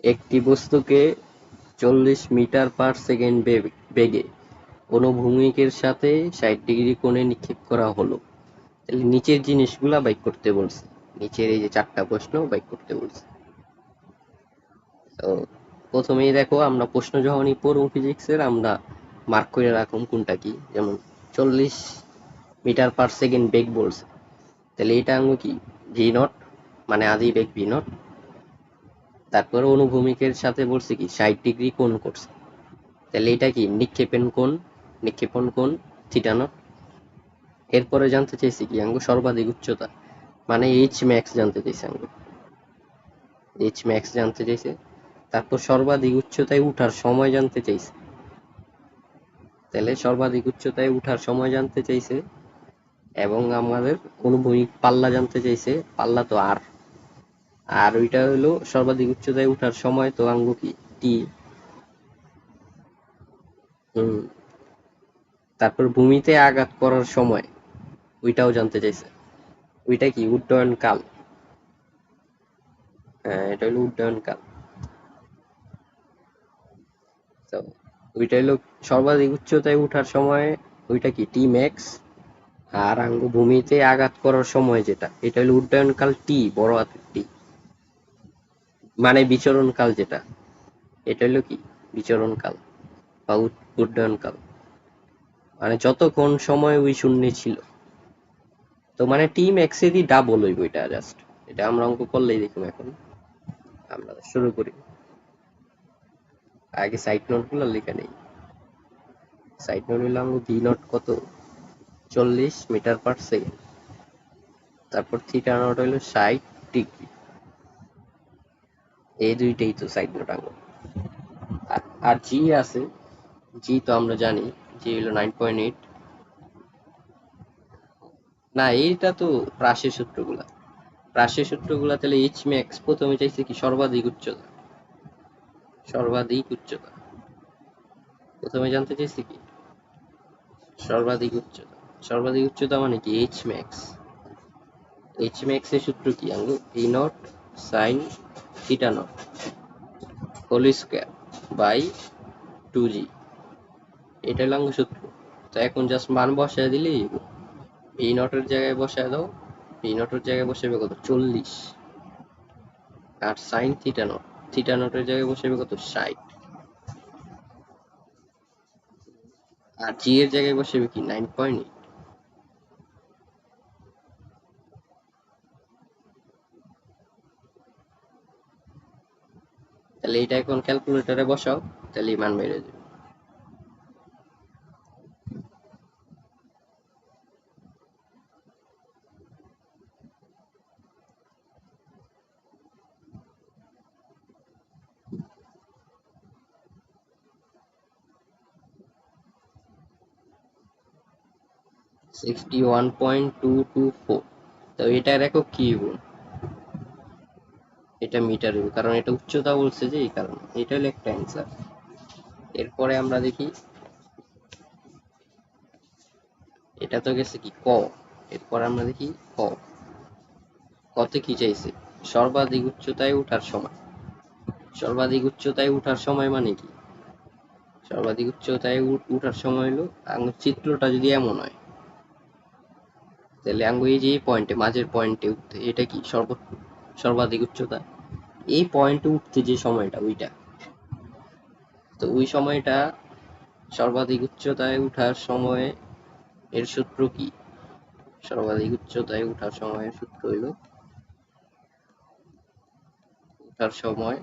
একটি বস্তুকে 40 metre per second বেগে অনুভূমিকের সাথে 60 ডিগ্রি কোণে নিক্ষেপ করা হলো। তাহলে নিচের জিনিসগুলা বাইক করতে বলছে। নিচের এই যে 4টা প্রশ্ন বাইক করতে বলছে। তো প্রথমেই দেখো, আমরা প্রশ্ন যখনই পড়ব ফিজিক্সের, আমরা মার্ক করে রাখুন কোনটা কি। যেমন 40 মিটার পার সেকেন্ড বেগ বলছে, তাহলে এটা আঙ্গু কি ভি নট, মানে আদি বেগ ভি নট। তারপরে অনুভূমিকের সাথে বলছে কি 60 ডিগ্রি কোণ করছে, তাহলে এটা কি নিক্ষেপণ কোণ থিটা নট। এরপরে জানতে চাইছি কি আঙ্গু সর্বাধিক উচ্চতা, মানে এইচ ম্যাক্স জানতে চাইছে আঙ্গু, এইচ ম্যাক্স জানতে চাইছে। তারপর সর্বাধিক উচ্চতায় উঠার সময় জানতে চাইছে, তাহলে সর্বাধিক উচ্চতায় উঠার সময় জানতে চাইছে। এবং আমাদের অনুভূমিক পাল্লা জানতে চাইছে, পাল্লা তো আর ওইটা হলো সর্বাধিক উচ্চতায় উঠার সময়, তো আঙ্গু কি টি। হুম। তারপর ভূমিতে আঘাত করার সময় ওইটাও জানতে চাইছে, ওইটা কি উড্ডয়ন কাল। হ্যাঁ, এটা হলো উড্ডয়ন কাল। তো ওইটা হলো সর্বাধিক উচ্চতায় উঠার সময়, ওইটা কি টি ম্যাক্স। আর আঙ্গু ভূমিতে আঘাত করার সময় যেটা, এটা হলো উড্ডয়ন কাল টি, বড় হাতের টি, মানে বিচরণ কাল যেটা, এটা হলো কি বিচরণ কাল বা উড্ডয়ন কাল, মানে যতক্ষণ সময় ওই শূন্যে ছিল। তো মানে টি ম্যাক্স এরই ডাবল হইব এটা জাস্ট। এটা আমরা অঙ্ক করলেই দেখুন। এখন আমরা শুরু করি। আগে সাইড নোট গুলো লিখে নেই। সাইড নোট হইলাম ভি নট কত, 40 মিটার পার সেকেন্ড। তারপর থিটা নট হইলো 60 ডিগ্রি। এই দুইটাই তো সাইড নোট আঙ্গুল। আর জি আছে, জি তো আমরা জানি, জি হলো 9.8। না, এইটা তো প্রাসের সূত্রগুলা। প্রাসের সূত্রগুলা তাহলে এইচ ম্যাক্স প্রথমে চাইছে কি সর্বাধিক উচ্চতা, সর্বাধিক উচ্চতা প্রথমে জানতে চাইছি কি সর্বাধিক উচ্চতা। সর্বাধিক উচ্চতা মানে কি এইচ ম্যাক্স। এইচ ম্যাক্স এর সূত্র কি আঙ্গু V naught sine theta not whole square by 2g। এটা হলো আঙ্গু সূত্র। তো এখন জাস্ট মান বসায় দিলেই ভি নট এর জায়গায় বসায় দাও। ভি নট এর জায়গায় বসাবে কত 40, আর সাইন থিটা নট এর জায়গায় বসাবে কত 60, আর জি এর জায়গায় বসাবে কি 9.8। তাহলে এটা এখন ক্যালকুলেটরে বসাও, তাহলে মান বেড়ে যাবে। Sixty one point two two four. তো এটা দেখো কি হইব, এটা মিটার হইব, কারণ এটা উচ্চতা বলছে যে, এই কারণে এটা হলো একটা অ্যান্সার। এরপরে আমরা দেখি, এটা তো গেছে কি ক। এরপর আমরা দেখি ক। কতে কি চাইছে সর্বাধিক উচ্চতায় উঠার সময়। সর্বাধিক উচ্চতায় উঠার সময় মানে কি, সর্বাধিক উচ্চতায় উঠার সময় হলো আঙ্গুর চিত্রটা যদি এমন হয়, তাহলে আঙ্গু এই যে পয়েন্টে মাঝের পয়েন্টে উঠতে, এটা কি সর্বাধিক উচ্চতা। এই পয়েন্টে উঠতে যে সময়টা ওইটা, তো ওই সময়টা সর্বাধিক উচ্চতায় উঠার সময় এর সূত্র কি। সর্বাধিক উচ্চতায় উঠার সময়ের সূত্র হইল, উঠার সময়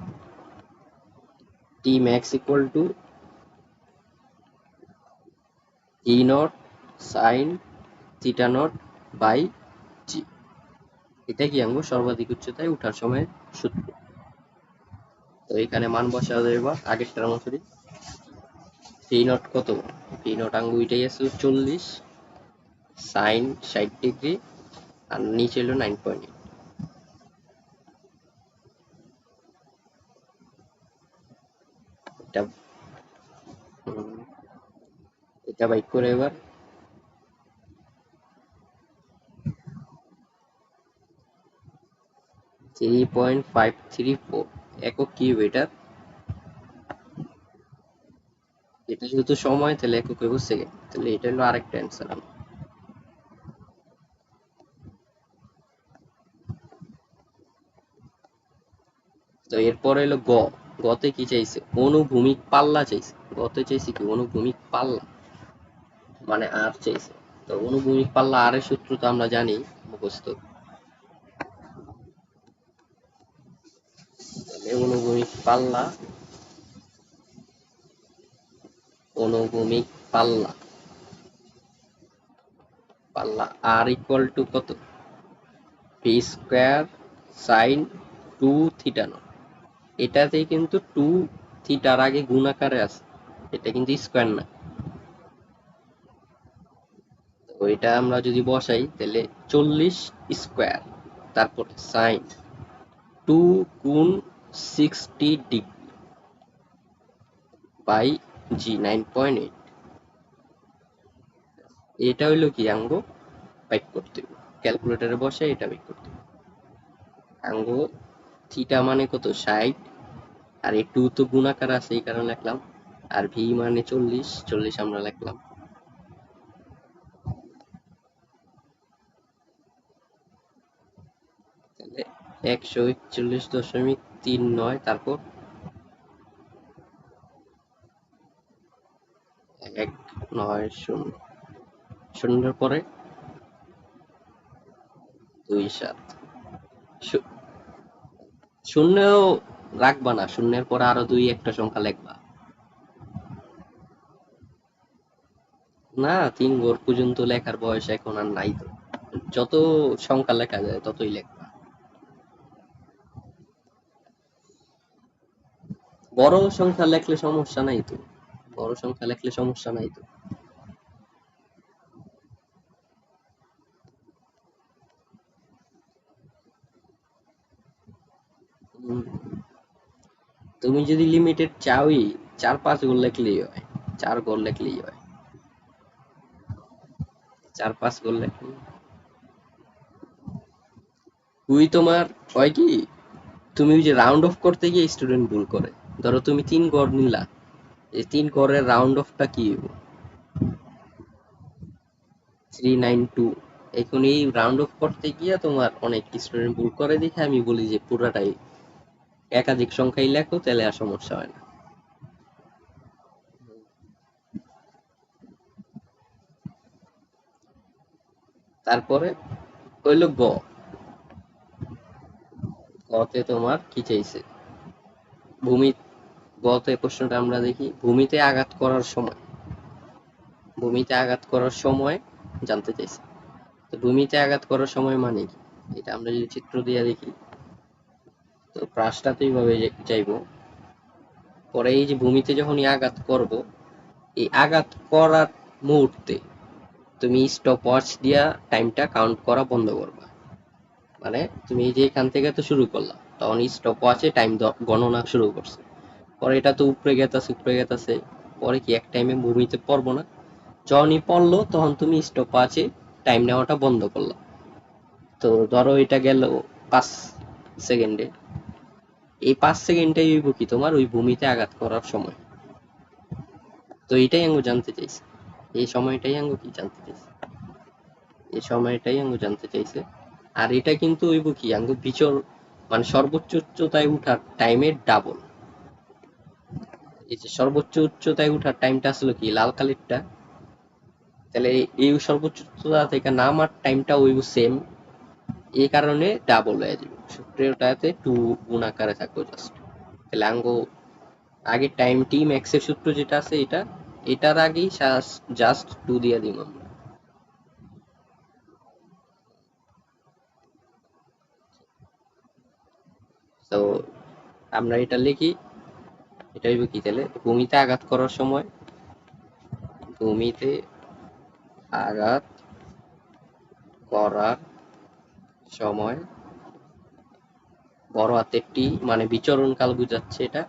T max equal to E naught sine theta naught by G. এটা কি আঙ্গু সর্বাধিক উচ্চতায় উঠার সময়ের সূত্র। তো এখানে মান বসাও যাবে আগেরটার মতোই। ভি নট কত, ভি নট আঙ্গু এটাই আছে 40 সাইন 60 ডিগ্রি, আর নিচে হলো 9.8। এটা এটা বাইক করে এবার। 3.534 একক কিউবেটার। এটা যেহেতু সময় তাহলে একক হইব সেকেন্ড, তাহলে এটা হলো আরেকটা অ্যান্সার। তো এরপরে হলো গতে কি চাইছে, অনুভূমিক পাল্লা চাইছে। গতে চাইছে কি অনুভূমিক পাল্লা, মানে আর চাইছে। তো অনুভূমিক পাল্লা আর এর সূত্র তো আমরা জানি মুখস্থ। তাহলে অনুভূমিক পাল্লা, অনুভূমিক পাল্লা পাল্লা আর ইকুয়াল টু কত, V square sine 2 theta not. এটাতেই কিন্তু 2 থিটার আগে গুণ আকারে আছে, এটা কিন্তু স্কোয়ার না। তো এটা আমরা যদি বসাই তাহলে 40 স্কোয়ার, তারপর সাইন 2 গুণ 60 ডিগ্রি বাই জি 9.8। এটা হইলো কি আঙ্গ বাইক করতে হবে, ক্যালকুলেটরে বসে এটা বাইক করতে হবে। আঙ্গ থিটা মানে কত 60, আর এই 2 তো গুণাকার আছে এই কারণে লিখলাম, আর ভি মানে 40 আমরা লিখলাম। তাহলে 141.39, তারপর 1900, শূন্যের পরে 27। শূন্যও রাখবা না, শূন্যের পরে আরো দুই একটা সংখ্যা লিখবা। না, 3 ঘর পর্যন্ত লেখার বয়স এখন আর নাই তো, যত সংখ্যা লেখা যায় ততই লেখবা। বড় সংখ্যা লেখলে সমস্যা নাই তো, বড় সংখ্যা লেখলে সমস্যা নাই তো। উম, তুমি যদি লিমিটেড চাওই 4-5 ঘর লেখলেই হয়, 4 ঘর লেখলেই হয়, 4-5 ঘর লেখলেই। তুই তোমার হয় কি, তুমি ওই যে রাউন্ড অফ করতে গিয়ে স্টুডেন্ট ভুল করে। ধরো তুমি 3 গড় নিলা, এই 3 গড়ের রাউন্ড অফটা কি হইব, 392। এখন এই রাউন্ড অফ করতে গিয়ে তোমার অনেক স্টুডেন্ট ভুল করে দেখে আমি বলি যে পুরাটাই একাধিক সংখ্যাই লেখো, তাহলে আর সমস্যা হয় না। তারপরে হইল গতে তোমার কি চাইছে, ভূমি। গতে প্রশ্নটা আমরা দেখি, ভূমিতে আঘাত করার সময়, ভূমিতে আঘাত করার সময় জানতে চাইছে। তো ভূমিতে আঘাত করার সময় মানে কি, এটা আমরা যদি চিত্র দিয়ে দেখি, তো প্রাসটা তো এইভাবে যাইব। পরে এই যে ভূমিতে যখনই আঘাত করব, এই আঘাত করার মুহূর্তে তুমি স্টপ ওয়াচ দিয়া টাইমটা কাউন্ট করা বন্ধ করবা। মানে তুমি এই যে এখান থেকে তো শুরু করলা, তখন স্টপ ওয়াচে টাইম গণনা শুরু করছে। পরে এটা তো উপরে গেতাছে উপরে গেতাছে, পরে কি এক টাইমে ভূমিতে পড়বো না, যখনই পড়লো তখন তুমি স্টপ ওয়াচে টাইম নেওয়াটা বন্ধ করলা। তো ধরো এটা গেল 5 সেকেন্ডে, এই 5 সেকেন্ডটাই হইব কি তোমার ওই ভূমিতে আঘাত করার সময়। তো এটাই আঙ্গু জানতে চাইছে, এই সময়টাই আঙ্গু কি জানতে চাইছে, এই সময়টাই আঙ্গু জানতে চাইছে। আর এটা কিন্তু হইব কি আঙ্গু বিচর, মানে সর্বোচ্চ উচ্চতায় উঠার টাইমের ডাবল। এই যে সর্বোচ্চ উচ্চতায় উঠার টাইমটা আসলে কি লাল কালিরটা, তাহলে এই সর্বোচ্চ উচ্চতা থেকে নামার টাইমটা হইব সেম, এই কারণে ডাবল হয়ে যাবে, সূত্রটাতে 2 গুণ আকারে থাকবে জাস্ট। তাহলে আঙ্গু আগে টাইম টি ম্যাক্সের সূত্র যেটা আছে এটা, এটার আগেই জাস্ট 2 দিয়ে দিব আমরা। তো আমরা এটা লিখি, এটা হইব কি তাহলে ভূমিতে আঘাত করার সময়, ভূমিতে আঘাত করার সময়, বড় হাতের টি মানে বিচরণ কাল বুঝাচ্ছে এটা,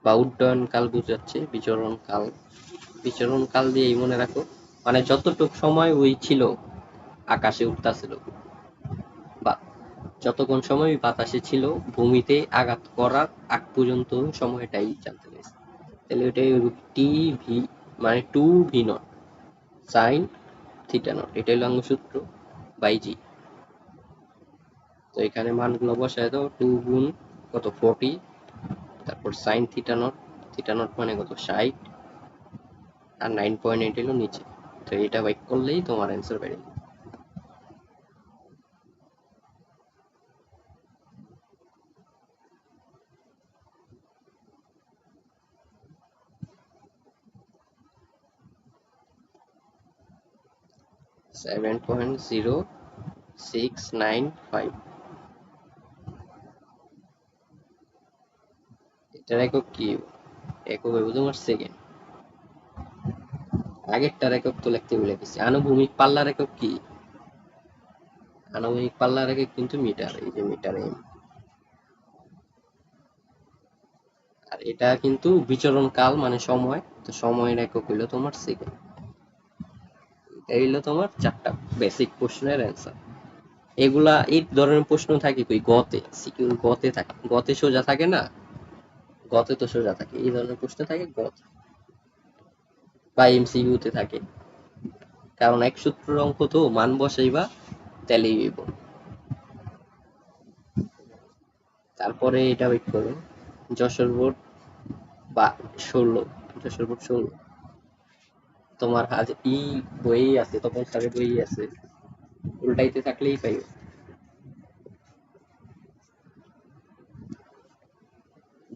বা উড্ডয়ন কাল বুঝাচ্ছে, বিচরণ কাল। বিচরণ কাল দিয়েই মনে রাখো, মানে যতটুক সময় ওই ছিল আকাশে উঠতাছিল, বা যতক্ষণ সময় বাতাসে ছিল ভূমিতে আঘাত করার আগ পর্যন্ত সময়টাই জানতে চাইছে। তাহলে ওটাই টি ভি মানে 2 v0 সাইন থিটা নট, এটা হলো আঙ্গুল সূত্র বাই জি। তো এখানে মানগুলো বসায় দাও, 2 গুণ কত 40, তারপর সাইন থিটা নট মানে কত 60, আর 9.8 হলো নিচে। তো এটা বাইক করলেই তোমার অ্যান্সার বেরিয়ে যাবে। 7.0695। এটার একক কি? একক হইব তোমার সেকেন্ড। আগেরটার একক তো লিখতে ভুলে গেছি। আনুভূমিক পাল্লার একক কি? আনুভূমিক পাল্লার একক কিন্তু মিটার, এই যে মিটার এম। আর এটা কিন্তু বিচরণ কাল মানে সময়, তো সময়ের একক হইলো তোমার সেকেন্ড। এই হইলো তোমার 4টা বেসিক প্রশ্নের অ্যান্সার। এগুলা এই ধরনের প্রশ্ন থাকে কই গতে, সিকিউর গতে থাকে, গতে সোজা থাকে না, গতে তো সোজা থাকে, এই ধরনের প্রশ্ন থাকে গতে বা এমসিকিউ তে থাকে। কারণ এক সূত্রের অঙ্ক তো মান বসাইবা তাইলেই হইব। তারপরে এটা ওয়েট করো, যশোর বোর্ড বা 16, যশোর বোর্ড 16 তোমার আজ ই বই আছে, তপন স্যারের বই আছে, উল্টাইতে থাকলেই পাইবে।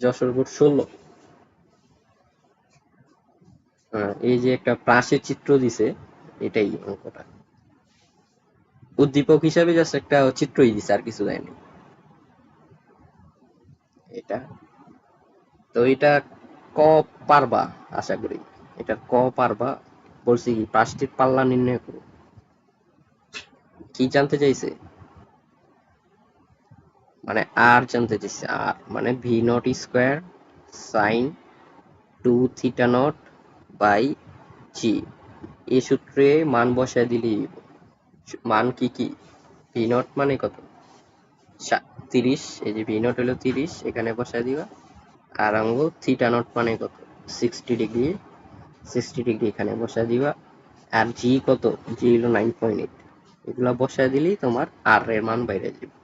যশোর বোর্ড 16, এই যে একটা প্রাসের চিত্র দিছে, এটাই অঙ্কটা। উদ্দীপক হিসাবে জাস্ট একটা চিত্রই দিছে, আর কিছু দেয়নি এটা। তো এটা ক পারবা আশা করি, এটা ক পারবা। বলছি কি পাঁচটির পাল্লা নির্ণয় করো। কি জানতে চাইছে? মানে আর জানতে চাইছে, আর মানে V naught square sine 2 theta naught by G. এই সূত্রে মান বসায় দিলেই মান কি কি? ভি নট মানে কত 30, এই যে ভি নট হলো 30, এখানে বসায় দিবা। আর আঙ্গুল থিটা নট মানে কত 60 ডিগ্রি, 60 ডিগ্রি এখানে বসায় দিবা। আর জি কত? জি হলো 9.8, এগুলা বসায় দিলেই তোমার আর এর মান বাইরে যাবে।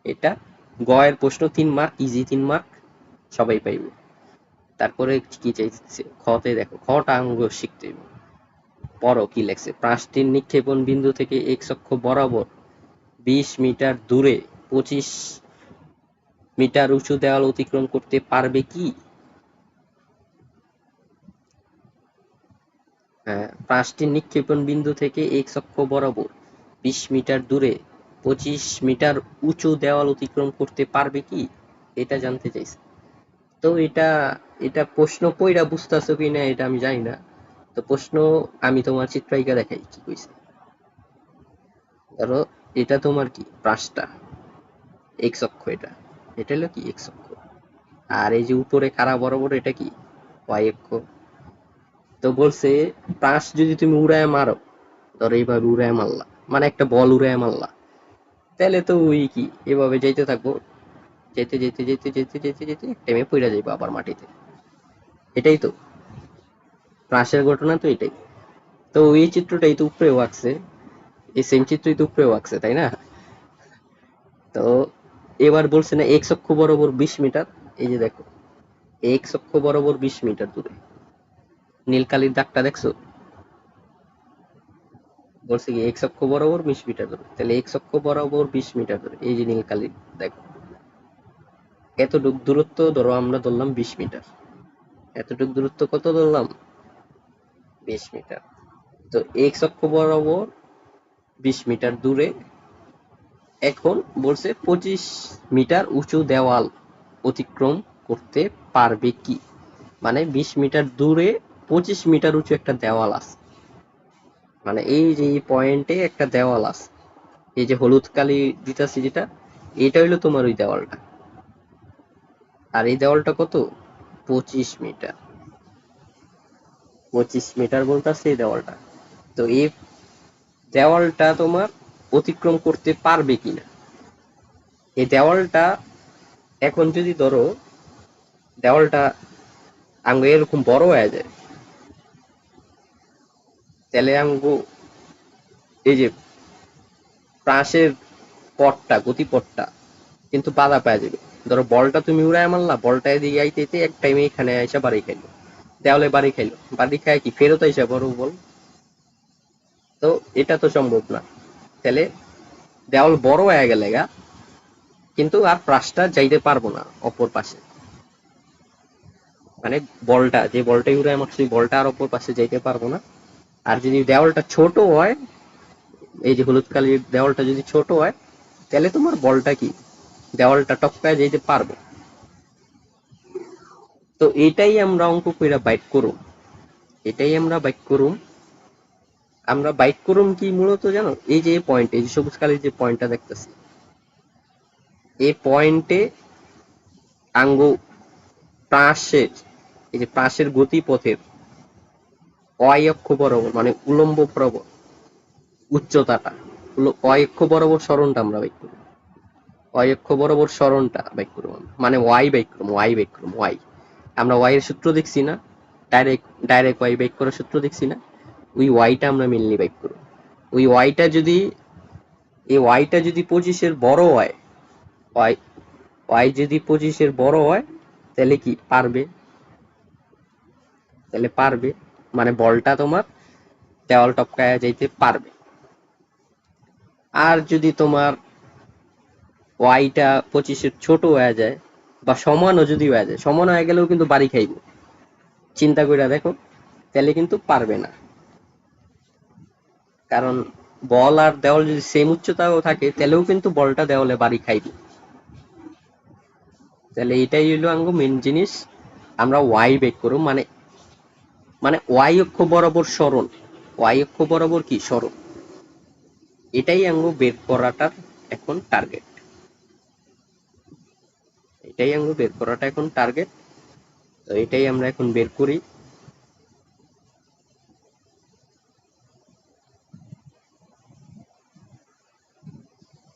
এটা গয়ের প্রশ্ন 3 মার্ক, ইজি 3 মার্ক, সবাই পাইবে। তারপরে কি চাইছে খতে, দেখো খটা আঙ্গুল শিখতে হবে। পড়ো কি লেখছে, প্রাচীর নিক্ষেপণ বিন্দু থেকে এক্স অক্ষ বরাবর 20 মিটার দূরে 25 মিটার উঁচু দেওয়াল অতিক্রম করতে পারবে কি? প্রাচীর নিক্ষেপণ বিন্দু থেকে এক্স অক্ষ বরাবর 20 মিটার দূরে 25 মিটার উঁচু দেওয়াল অতিক্রম করতে পারবে কি, এটা জানতে চাইছে। তো এটা এটা প্রশ্ন পইড়া বুঝতেছো কিনা এটা আমি জানি না। তো প্রশ্ন আমি তোমার চিত্রায়িকা দেখাই কি কইছে। ধরো এটা তোমার কি পাঁচটা এক্স অক্ষ, এটা এটা হলো কি এক্স অক্ষ, আর এই যে উপরে খাড়া বরাবর এটা কি ওয়াই অক্ষ। তো বলছে পাঁচ যদি তুমি উড়ায় মারো, ধরো এইভাবে উড়ায় মারলা, মানে একটা বল উড়ায় মারলা, তাহলে তো ওই কি এভাবে যাইতে থাকবো, যেতে যেতে যেতে যেতে যেতে যেতে টেমে পইড়া যাইবো আবার মাটিতে। এটাই তো পাঁচের ঘটনা, তো এটাই। তো এই চিত্রটাই তো উপরেও আঁকছে, এই সেম চিত্রই তো উপরেও আঁকছে, তাই না? তো এবার বলছে না এক্স অক্ষ বরাবর 20 মিটার, এই যে দেখো এক্স অক্ষ বরাবর 20 মিটার দূরে, নীল কালির দাগটা দেখছো? বলছে কি এক্স অক্ষ বরাবর 20 মিটার দূরে, তাহলে এক্স অক্ষ বরাবর 20 মিটার দূরে, এই যে নীল কালির দেখো এতটুক দূরত্ব ধরো আমরা ধরলাম 20 মিটার, এতটুক দূরত্ব কত ধরলাম 20 মিটার। তো এক্স অক্ষ বরাবর 20 মিটার দূরে, এখন বলছে 25 মিটার উঁচু দেওয়াল অতিক্রম করতে পারবে কি, মানে 20 মিটার দূরে 25 মিটার উঁচু একটা দেওয়াল আছে, মানে এই যে এই পয়েন্টে একটা দেওয়াল আছে, এই যে হলুদ কালি দিতেছি যেটা, এটা হইলো তোমার ওই দেওয়ালটা। আর এই দেওয়ালটা কত 25 মিটার, 25 মিটার বলতেছে এই দেওয়ালটা। তো এই দেওয়ালটা তোমার অতিক্রম করতে পারবে কিনা, এই দেওয়ালটা এখন যদি ধরো দেওয়ালটা আঙ্গু এরকম বড় হয়ে যায়, তাহলে আঙ্গু এই যে প্রাসের পথটা গতিপথটা কিন্তু বাধা পেয়ে যাবে। ধরো বলটা তুমি উড়ায় মারলা, বলটা এদিকে আইতে এক টাইমে এখানে আইসা বাড়ি খাইলো, দেওয়ালে বাড়ি খাইলো, বাড়ি খায় কি ফেরত আইসা বড় বল? তো এটা তো সম্ভব না। তাহলে দেওয়াল বড় হয়ে গেলে গা, কিন্তু আর প্রাসটা যাইতে পারবো না অপর পাশে। মানে বলটা যে বলটাই উড়ায় মারছি বলটা আর অপর পাশে যাইতে পারবো না। আর যদি দেওয়ালটা ছোট হয়, এই যে হলুদ কালির দেওয়ালটা যদি ছোট হয়, তাহলে তোমার বলটা কি দেওয়ালটা টপকায় যেতে পারবে। তো এটাই আমরা অঙ্ক কইরা বাইট করুম, এটাই আমরা বাইট করুম। আমরা বাইট করুম কি মূলত জানো, এই যে পয়েন্ট, এই যে সবুজ কালির যে পয়েন্টটা দেখতেছি, এই পয়েন্টে আঙ্গু প্রাসের, এই যে প্রাসের গতিপথের অয় অক্ষ বরাবর মানে উলম্ব বরাবর উচ্চতাটা অয় অক্ষ বরাবর সরণটা আমরা বাইক করব, অয় অক্ষ বরাবর সরণটা বাইক করব, মানে ওয়াই বাইক করব, ওয়াই বাইক করব, ওয়াই। আমরা ওয়াই এর সূত্র দেখছি না, ডাইরেক্ট ডাইরেক্ট ওয়াই বাইক করার সূত্র দেখছি না, ওই ওয়াইটা আমরা মেনলি বাইক করব। ওই ওয়াইটা যদি, এই ওয়াইটা যদি 25-এর বড় হয়, ওয়াই ওয়াই যদি 25-এর বড় হয়, তাহলে কি পারবে, তাহলে পারবে, মানে বলটা তোমার দেওয়াল টপকায়া যাইতে পারবে। আর যদি তোমার ওয়াইটা 25-এর ছোট হয়ে যায়, বা সমানও যদি হয়ে যায়, সমান হয়ে গেলেও কিন্তু বাড়ি খাইব, চিন্তা করে দেখো, তাহলে কিন্তু পারবে না। কারণ বল আর দেওয়াল যদি সেম উচ্চতাও থাকে, তাহলেও কিন্তু বলটা দেওয়ালে বাড়ি খাইবে। তাহলে এটাই হইলো আঙ্গো মেন জিনিস। আমরা ওয়াই বের করব, মানে মানে ওয়াই অক্ষ বরাবর সরণ, ওয়াই অক্ষ বরাবর কি সরণ, এটাই আঙ্গো বের করাটার এখন টার্গেট, এটাই আঙ্গো বের করাটা এখন টার্গেট। তো এটাই আমরা এখন বের করি।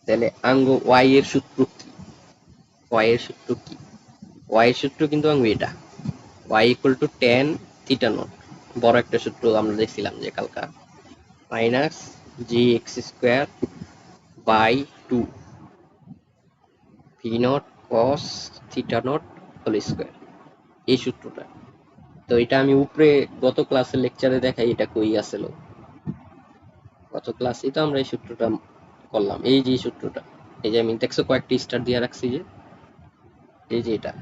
তাহলে আঙ্গো ওয়াই এর সূত্র কি, ওয়াই এর সূত্র কি, ওয়াই এর সূত্র কিন্তু আঙ্গো এটা, Y equal to tan theta not, বড় একটা সূত্র আমরা দেখছিলাম যে কালকা, minus G X square by two V not cos theta not whole square, এই সূত্রটা। তো এটা আমি উপরে গত ক্লাসের লেকচারে দেখাই, এটা কই আসছিল, গত ক্লাসে তো আমরা এই সূত্রটা করলাম, এই যে সূত্রটা, এই যে আমি দেখছো কয়েকটি স্টার দিয়ে রাখছি, যে এই যে এটা,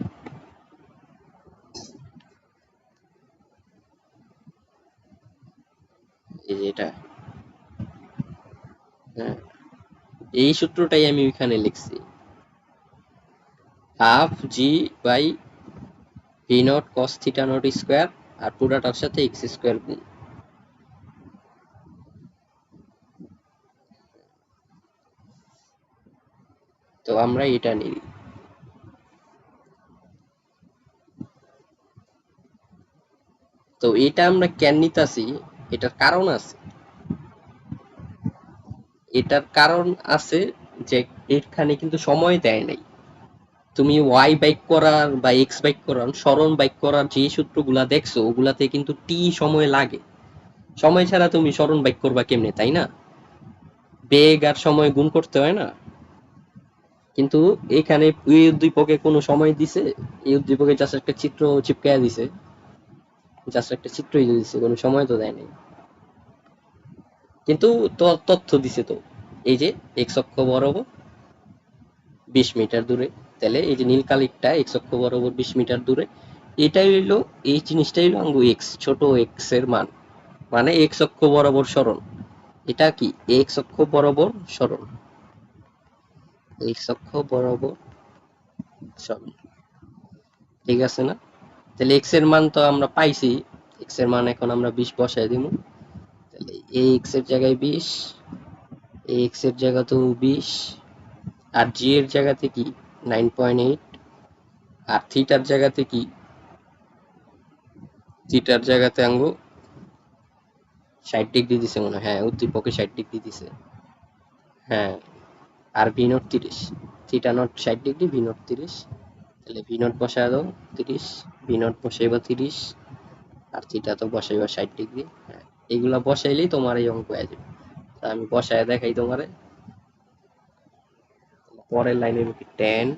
এই যে এটা, হ্যাঁ, এই সূত্রটাই আমি ওইখানে লিখছি, half G by V not cos theta naught square, আর পুরাটার সাথে এক্স স্কোয়ার গুণ। তো আমরা এটা নিই। তো এটা আমরা কেন নিতাছি, এটার কারণ আছে, এটার কারণ আছে যে এখানে কিন্তু সময় দেয় নাই। তুমি ওয়াই বাইক করার বা এক্স বাইক করার সরণ বাইক করার যে সূত্রগুলা দেখছো, ওগুলাতে কিন্তু টি সময় লাগে, সময় ছাড়া তুমি সরণ বাইক করবা কেমনে, তাই না? বেগ আর সময় গুণ করতে হয় না। কিন্তু এখানে এই উদ্দীপকে কোনো সময় দিছে, এই উদ্দীপকে জাস্ট একটা চিত্র চিপকায়া দিছে, জাস্ট একটা চিত্রই দিছে, কোনো সময় তো দেয় নাই। কিন্তু তথ্য দিছে তো, এই যে এক্স অক্ষ বরাবর 20 মিটার দূরে, তাহলে এই যে নীল কালিরটা এক্স অক্ষ বরাবর 20 মিটার দূরে, এটাই হইলো, এই জিনিসটাই হইলো আঙ্গু এক্স, ছোট এক্স এর মান, মানে এক্স অক্ষ বরাবর সরণ। এটা কি এক্স অক্ষ বরাবর সরণ, এক্স অক্ষ বরাবর সরণ, ঠিক আছে না? তাহলে এক্স এর মান তো আমরা পাইছি, এক্স এর মান এখন আমরা 20 বসায় দিব। তাহলে এই এক্স এর জায়গায় 20, এই এক্স এর জায়গাতেও 20, আর জি এর জায়গাতে কি 9.8, আর থিটার জায়গাতে কি, থিটার জায়গাতে আঙ্গু 60 ডিগ্রি দিছে মনে হয়, হ্যাঁ উদ্দীপকে 60 ডিগ্রি দিছে, হ্যাঁ, আর V naught 30, theta naught 60 degree, V naught 30। তাহলে ভি নট বসায় দাও 30, ভি নট বসাইবা 30, আর থিটা তো বসাইবা 60 ডিগ্রি। হ্যাঁ, এইগুলা বসাইলেই তোমার এই অঙ্ক হয়ে যাবে। তা আমি বসায় দেখাই তোমারে। পরের লাইনে লিখি tan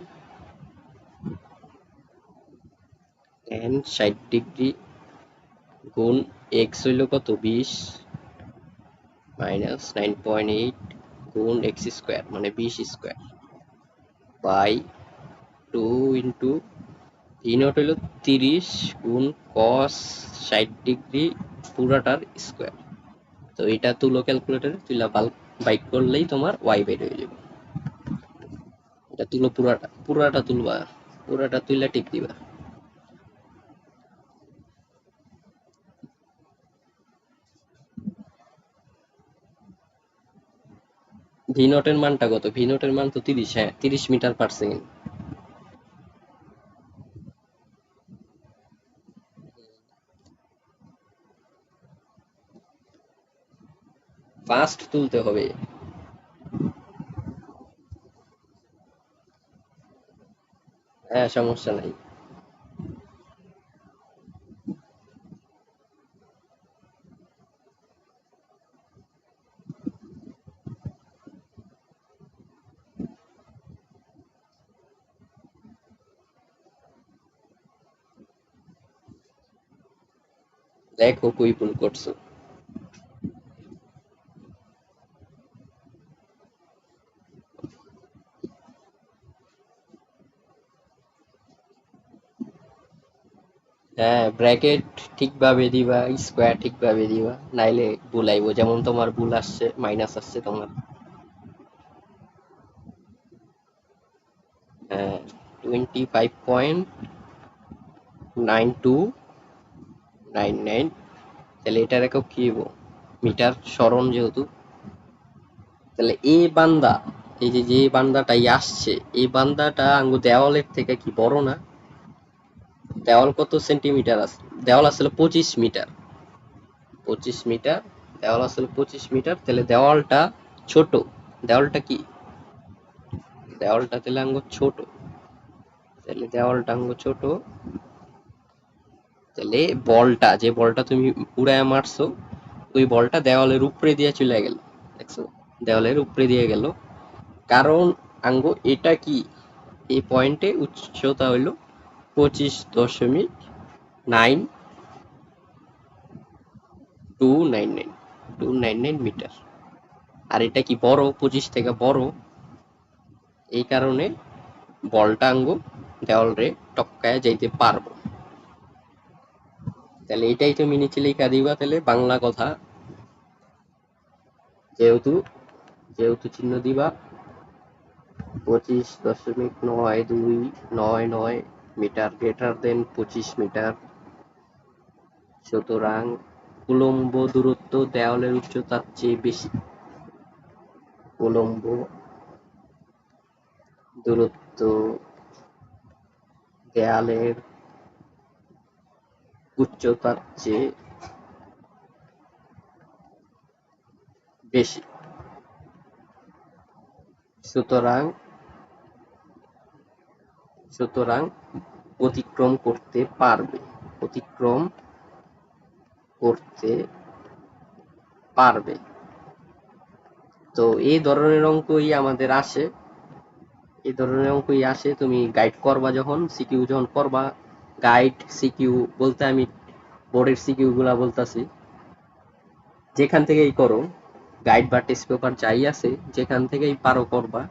60 ডিগ্রি গুণ এক্স হইল কত 20 মাইনাস 9.8 গুণ এক্স স্কোয়ার মানে 20 square by 2 into V not হইল 30 গুণ কস 60 ডিগ্রি পুরাটার স্কোয়ার। তো এটা তুলো ক্যালকুলেটরে, তুইলা বাইক করলেই তোমার ওয়াই বের হয়ে যাবে। এটা তুলো, পুরাটা তুলবা, পুরাটা তুইলা টিক দিবা। ভি নটের মানটা কত? ভি নটের মান তো 30। হ্যাঁ, 30 মিটার/সেকেন্ড। ফাস্ট তুলতে হবে। হ্যাঁ, সমস্যা নাই। দেখো কই ভুল করছো। হ্যাঁ, ব্র্যাকেট ঠিকভাবে দিবা, স্কোয়ার ঠিকভাবে দিবা, নাইলে ভুল আইবো। যেমন তোমার ভুল আসছে, মাইনাস আসছে তোমার। হ্যাঁ, 25.9299। তাহলে এটার একক কি হইব? মিটার সরণ যেহেতু। তাহলে এই বান্দা, এই যে যে বান্দাটাই আসছে, এই বান্দাটা আঙ্গু দেওয়ালের থেকে কি বড় না? দেওয়াল কত সেন্টিমিটার আছে? দেওয়াল আসলে 25 মিটার। 25 মিটার, দেওয়াল আসলে 25 মিটার। তাহলে দেওয়ালটা ছোট। দেওয়ালটা কি? দেওয়ালটা তাহলে আঙ্গু ছোট। তাহলে দেওয়ালটা আঙ্গু ছোট। তাহলে বলটা, যে বলটা তুমি উড়ায় মারছো, ওই বলটা দেওয়ালের উপরে দিয়ে চলে গেল। দেখছো? দেওয়ালের উপরে দিয়ে গেল। কারণ আঙ্গু এটা কি, এই পয়েন্টে উচ্চতা হইল 25.9299 মিটার। আর এটা কি বড়, 25 থেকে বড়, এই কারণে বলটা আঙ্গু দেওয়ালরে টপকায় যাইতে পারবো। তাহলে এটাই তুমি নিচে লেখা দিবা। তাহলে বাংলা কথা, যেহেতু যেহেতু চিহ্ন দিবা 25.9299 মিটার গ্রেটার দেন 25 মিটার, সুতরাং উলম্ব দূরত্ব দেওয়ালের উচ্চতার চেয়ে বেশি। উলম্ব দূরত্ব দেয়ালের উচ্চতার চেয়ে বেশি, সুতরাং সুতরাং অতিক্রম করতে পারবে। অতিক্রম করতে পারবে। তো এই ধরনের অঙ্কই আমাদের আসে। এই ধরনের অঙ্কই আসে। তুমি গাইড করবা যখন, সিকিউ যখন করবা, গাইড সিকিউ বলতে আমি বোর্ডের সিকিউ গুলা বলতাছি। যেখান থেকেই করো, গাইড বা টেস্ট পেপার যাই আছে, যেখান থেকেই পারো করবা,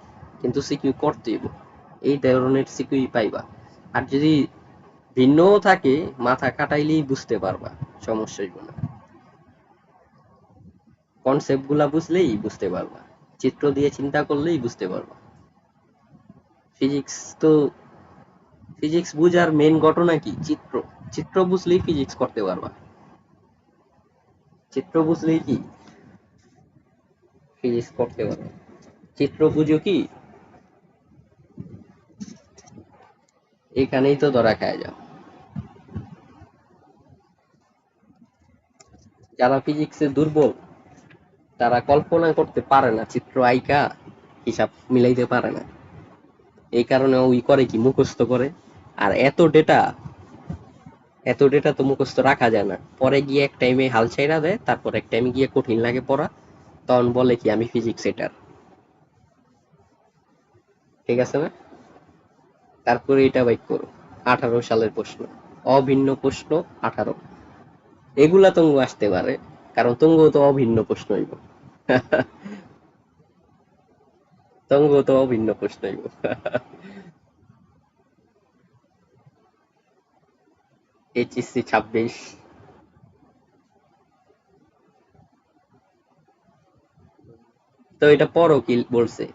কিন্তু সিকিউ করতেই হবে। এই ধরনের সিকিউই পাইবা। আর যদি ভিন্নও থাকে, মাথা খাটাইলেই বুঝতে পারবা, সমস্যা হইব না। কনসেপ্ট গুলা বুঝলেই বুঝতে পারবা, চিত্র দিয়ে চিন্তা করলেই বুঝতে পারবা। ফিজিক্স তো, ফিজিক্স বুঝার মেন ঘটনা কি? চিত্র। চিত্র বুঝলেই ফিজিক্স করতে পারবা। চিত্র বুঝলেই কি ফিজিক্স করতে পারবা। চিত্র বুঝো কি, এখানেই তো ধরা খায় যাও। যারা ফিজিক্সে দুর্বল, তারা কল্পনা করতে পারে না, চিত্র আইকা হিসাব মিলাইতে পারে না। এই কারণে ওই করে কি মুখস্থ করে। আর এত ডেটা তো মুখস্থ রাখা যায় না, পরে গিয়ে এক টাইমে হাল ছাইড়া দেয়, তারপর এক টাইমে গিয়ে কঠিন লাগে পড়া, তখন বলে কি আমি ফিজিক্স এটার। ঠিক আছে না? তারপরে এটা বাইক করো, 18 সালের প্রশ্ন, অভিন্ন প্রশ্ন 18, এগুলা তঙ্গু আসতে পারে, কারণ তঙ্গু তো অভিন্ন প্রশ্ন হইব। তঙ্গু তো অভিন্ন প্রশ্ন হইব। এইচএসসি 26। তো এটা পড়ো কি বলছে?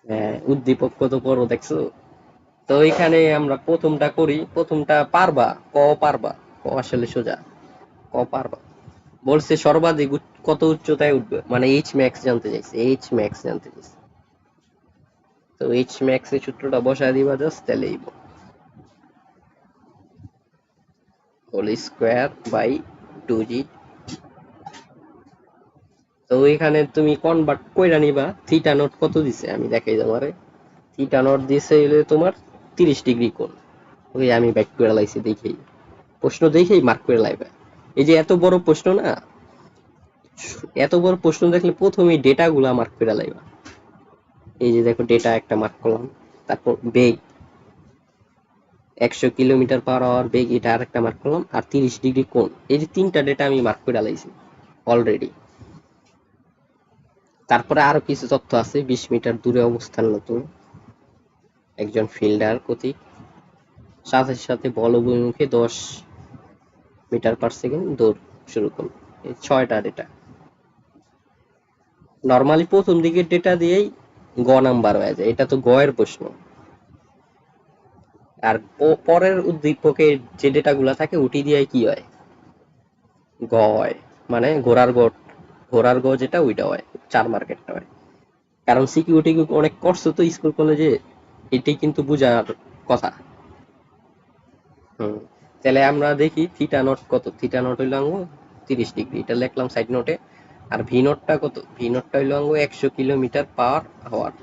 হ্যাঁ, উদ্দীপক কত পড়ো দেখছো? তো এখানে আমরা প্রথমটা করি, প্রথমটা পারবা, ক পারবা, ক আসলে সোজা, ক পারবা। বলছে সর্বাধিক কত উচ্চতায় উঠবে, মানে এইচ ম্যাক্স জানতে চাইছে, এইচ ম্যাক্স জানতে চাইছে। তো এইচ ম্যাক্স এর সূত্রটা বসায় দিবা জাস্ট, তাহলেই হোল স্কোয়ার বাই 2g। তো এখানে তুমি কনভার্ট কইরা নিবা, থিটা নট কত দিছে আমি দেখাই তোমারে। থিটা নট দিছে হইলে তোমার 30 ডিগ্রি কোণ। ওই আমি ব্যাক করে লাইছি দেখেই, প্রশ্ন দেখেই মার্ক করে লাইবা। এই যে এত বড় প্রশ্ন না, এত বড় প্রশ্ন দেখলে প্রথমেই ডেটা গুলা মার্ক করে লাইবা। এই যে দেখো ডেটা একটা মার্ক করলাম, তারপর বেগ 100 কিলোমিটার পার আওয়ার বেগ, এটা আর একটা মার্ক করলাম, আর 30 ডিগ্রি কোণ, এই যে তিনটা ডেটা আমি মার্ক করে লাইছি অলরেডি। তারপরে আরো কিছু তথ্য আছে, 20 মিটার দূরে অবস্থানরত একজন ফিল্ডার প্রতীক, সাথে সাথে বল অভিমুখে 10 মিটার পার সেকেন্ড দৌড় শুরু করল। এই 6টা ডেটা। নর্মালি প্রথম দিকের ডেটা দিয়েই গ নাম্বার হয়ে যায়, এটা তো গ এর প্রশ্ন। আর পরের উদ্দীপকের যে ডেটা গুলা থাকে ওটি দিয়ে কি হয়, গ হয়, মানে ঘোড়ার গ যেটা ওইটা হয়, 4 মার্কেটটা হয়। কারণ সিকিউরিটি অনেক করছো তো স্কুল কলেজে, এটাই কিন্তু বুঝার কথা। হুম। তাহলে আমরা দেখি থিটা নট কত, থিটা নট হইলো আঙ্গো 30 ডিগ্রি, এটা লিখলাম সাইড নোটে। আর ভি নটটা কত, ভি নটটা হইলো আঙ্গো 100 kilometre per hour,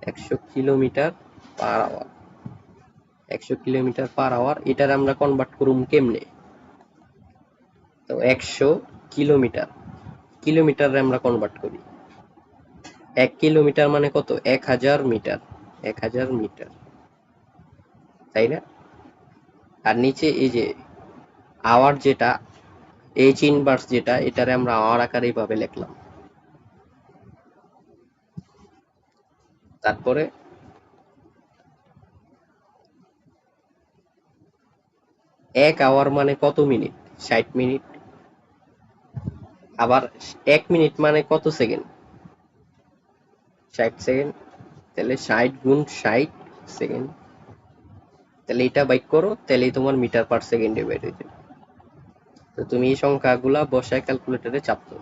100 kilometre per hour, 100 kilometre per hour, এটার আমরা কনভার্ট করুম কেমনে। তো 100 কিলোমিটার, কিলোমিটারে আমরা কনভার্ট করি, 1 কিলোমিটার মানে কত, 1000 মিটার, 1000 মিটার, তাই না? আর নিচে এই যে আওয়ার যেটা, এইচ ইনভার্স যেটা, এটারে আমরা আওয়ার আকারে এইভাবে লিখলাম। তারপরে 1 আওয়ার মানে কত মিনিট, 60 মিনিট। আবার 1 মিনিট মানে কত সেকেন্ড, 60 সেকেন্ড। তাহলে 60 গুণ 60 সেকেন্ড, তাহলে এটা বাইক করো, তাহলেই তোমার মিটার পার সেকেন্ডে বের হয়ে যাবে। তো তুমি এই সংখ্যাগুলা বসায় ক্যালকুলেটরে চাপতো।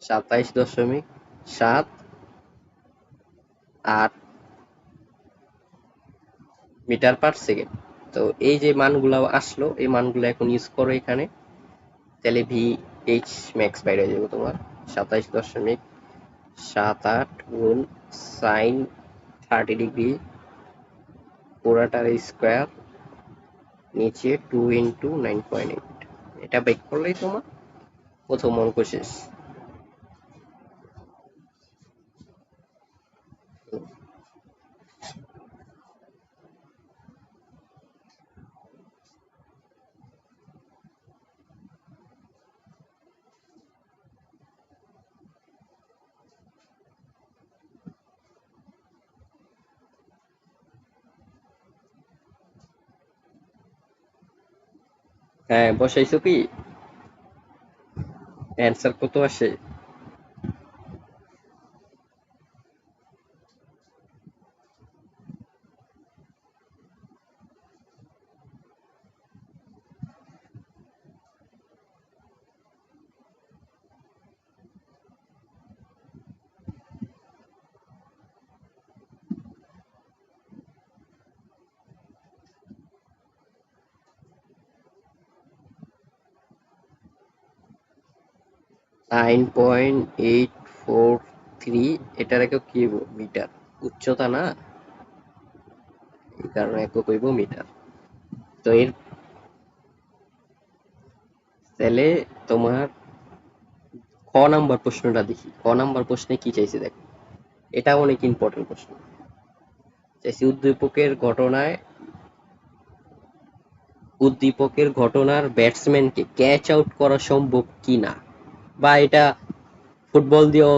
27.78 মিটার পার সেকেন্ড। তো এই যে মানগুলো আসলো, এই মানগুলো এখন ইউজ করো এখানে, তাহলে ভি এইচ ম্যাক্স বাইরে যাবে তোমার 27.78 গুণ সাইন 30 ডিগ্রি পুরাটার স্কোয়ার, নিচে 2 × 9.8, এটা বেক করলেই তোমার প্রথম অঙ্ক শেষ। হ্যাঁ, বসাইছো কি? অ্যান্সার কত আসে? 9.843। এটার একক কি হইব? মিটার। উচ্চতা না, এই কারণে একক হইব মিটার। তো এর তাহলে তোমার ক নাম্বার প্রশ্নটা দেখি। ক নাম্বার প্রশ্নে কি চাইছে দেখো। এটা অনেক ইম্পর্টেন্ট প্রশ্ন। চাইছে উদ্দীপকের ঘটনার ব্যাটসম্যানকে ক্যাচ আউট করা সম্ভব কিনা, বা এটা ফুটবল দিয়েও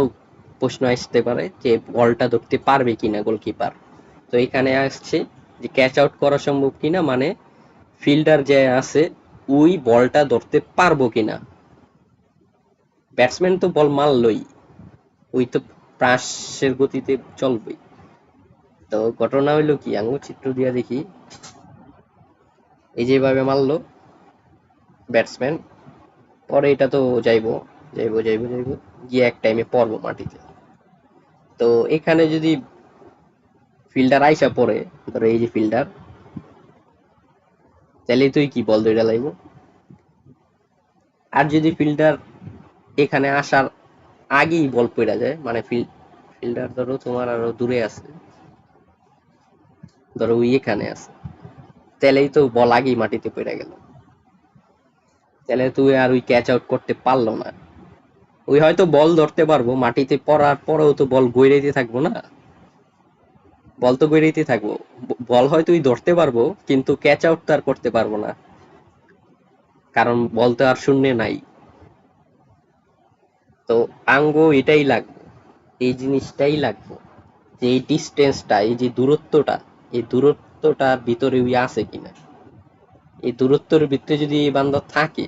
প্রশ্ন আসতে পারে যে বলটা ধরতে পারবে কিনা গোলকিপার। তো এখানে আসছে যে ক্যাচ আউট করা সম্ভব কিনা, মানে ফিল্ডার যে আছে ওই বলটা ধরতে পারবো কিনা। ব্যাটসম্যান তো বল মারলই, ওই তো প্রাসের গতিতে চলবেই। তো ঘটনা হইলো কি, আঙ্গুর চিত্র দিয়া দেখি। এই যেভাবে মারলো ব্যাটসম্যান, পরে এটা তো যাইবো যাইবো যাইবো যাইবো, গিয়ে এক টাইমে পড়বো মাটিতে। তো এখানে যদি ফিল্ডার আইসা পড়ে, ধরো এই যে ফিল্ডার, তাহলে তুই কি বল ধইরা লাইবো। আর যদি ফিল্ডার এখানে আসার আগেই বল পড়া যায়, মানে ফিল্ডার ধরো তোমার আরো দূরে আছে, ধরো ওই এখানে আছে, তাহলেই তো বল আগেই মাটিতে পড়ে গেল। তাহলে তুই আর ওই ক্যাচ আউট করতে পারলো না। ওই হয়তো বল ধরতে পারবো, মাটিতে পড়ার পরেও তো বল গইড়াইতে থাকবো না, বল তো গইড়াইতে থাকবো। বল হয়তো ওই ধরতে পারবো, কিন্তু ক্যাচ আউট তো আর করতে পারবো না, কারণ বল তো আর শূন্যে নাই। তো আঙ্গ এটাই লাগবে, এই জিনিসটাই লাগবে, যে এই ডিস্টেন্সটা, এই যে দূরত্বটা, এই দূরত্বটার ভিতরে ওই আছে কিনা। এই দূরত্বের ভিতরে যদি এই বান্দা থাকে,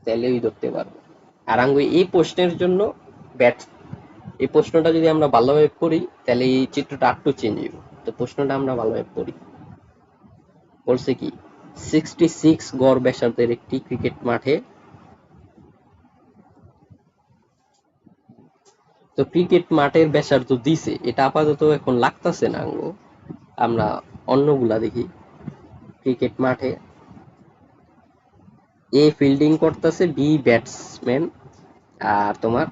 তাহলে ওই ধরতে পারবো। আর আঙ্গু এই প্রশ্নের জন্য ব্যাট, এই প্রশ্নটা যদি আমরা ভালোভাবে করি, তাহলে এই চিত্রটা আরটু চেঞ্জ হইব। তো প্রশ্নটা আমরা ভালোভাবে পড়ি। বলছে কি, 66 গড় ব্যাসার্ধের একটি ক্রিকেট মাঠে, তো ক্রিকেট মাঠের ব্যাসার্ধ দিছে, এটা আপাতত এখন লাগতাছে না আঙ্গো। আমরা অন্যগুলা দেখি। ক্রিকেট মাঠে এ ফিল্ডিং করতেছে, বি ব্যাটসম্যান, আর তোমার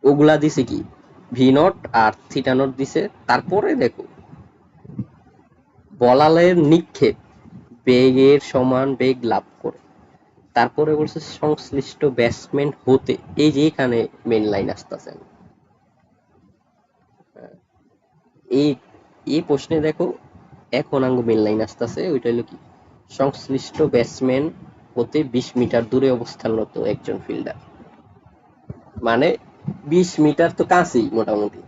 ওগুলা দিছে কি ভি নট আর থিটা নট দিছে। তারপরে দেখো বলালের নিক্ষেপ বেগের সমান বেগ লাভ করে। তারপরে বলছে সংশ্লিষ্ট ব্যাটসম্যান হতে, এই যে এখানে মেন লাইন আসতেছে। এই এই প্রশ্নে দেখো এখন আঙ্গু মেন লাইন আসতেছে, ওইটা হলো কি, সংশ্লিষ্ট ব্যাটসম্যান হতে 20 মিটার দূরে অবস্থানরত একজন ফিল্ডার। মানে 20 মিটার তো কাছেই মোটামুটি,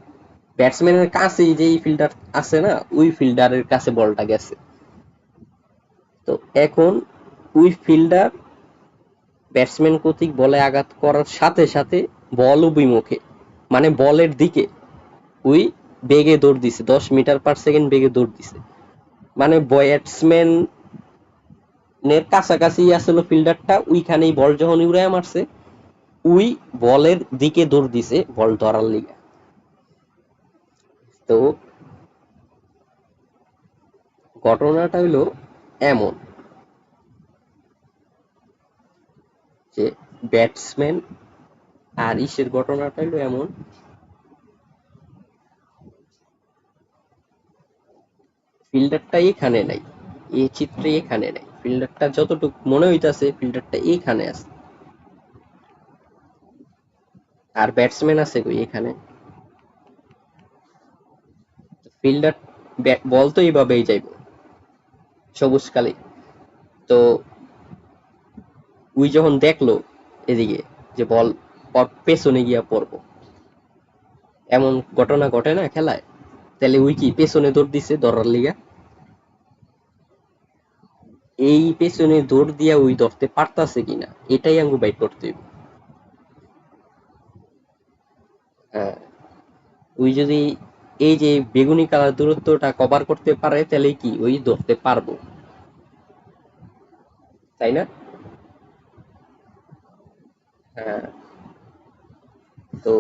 ব্যাটসম্যানের কাছেই যে ফিল্ডার আছে না, ওই ফিল্ডারের কাছে বলটা গেছে। তো এখন ওই ফিল্ডার ব্যাটসম্যান কর্তৃক বলে আঘাত করার সাথে সাথে বল অভিমুখে, মানে বলের দিকে ওই বেগে দৌড় দিছে, 10 মিটার পার সেকেন্ড বেগে দৌড় দিছে। মানে ব্যাটসম্যানের কাছাকাছি আসলে ফিল্ডারটা, ওইখানেই বল যখন উড়ায় মারছে, ওই বলের দিকে দৌড় দিছে বল ধরার লিগে। তো ঘটনাটা হইলো এমন যে ব্যাটসম্যান আর ইসের ঘটনাটা হইলো এমন, ফিল্ডারটা এখানে নাই, এই চিত্রে এখানে নাই, ফিল্ডারটা যতটুকু মনে হইতাছে ফিল্ডারটা এখানে আছে, আর ব্যাটসম্যান আছে কই এখানে। ফিল্ডার বল তো এইভাবেই যাইব সবুজ কালি। তো উই যখন দেখলো এদিকে যে বল ওর পেছনে গিয়া পড়বো, এমন ঘটনা ঘটে না খেলায়, তাহলে উই কি পেছনে দৌড় দিছে ধরার লিগা। এই পেছনে দৌড় দিয়া ওই ধরতে পারতাছে কিনা এটাই আমাকে বাইট করতে হইব। হ্যাঁ, ওই যদি এই যে বেগুনি কালার দূরত্বটা কভার করতে পারে তাহলে কি ওই ধরতে পারবো, তাই না? হ্যাঁ, তো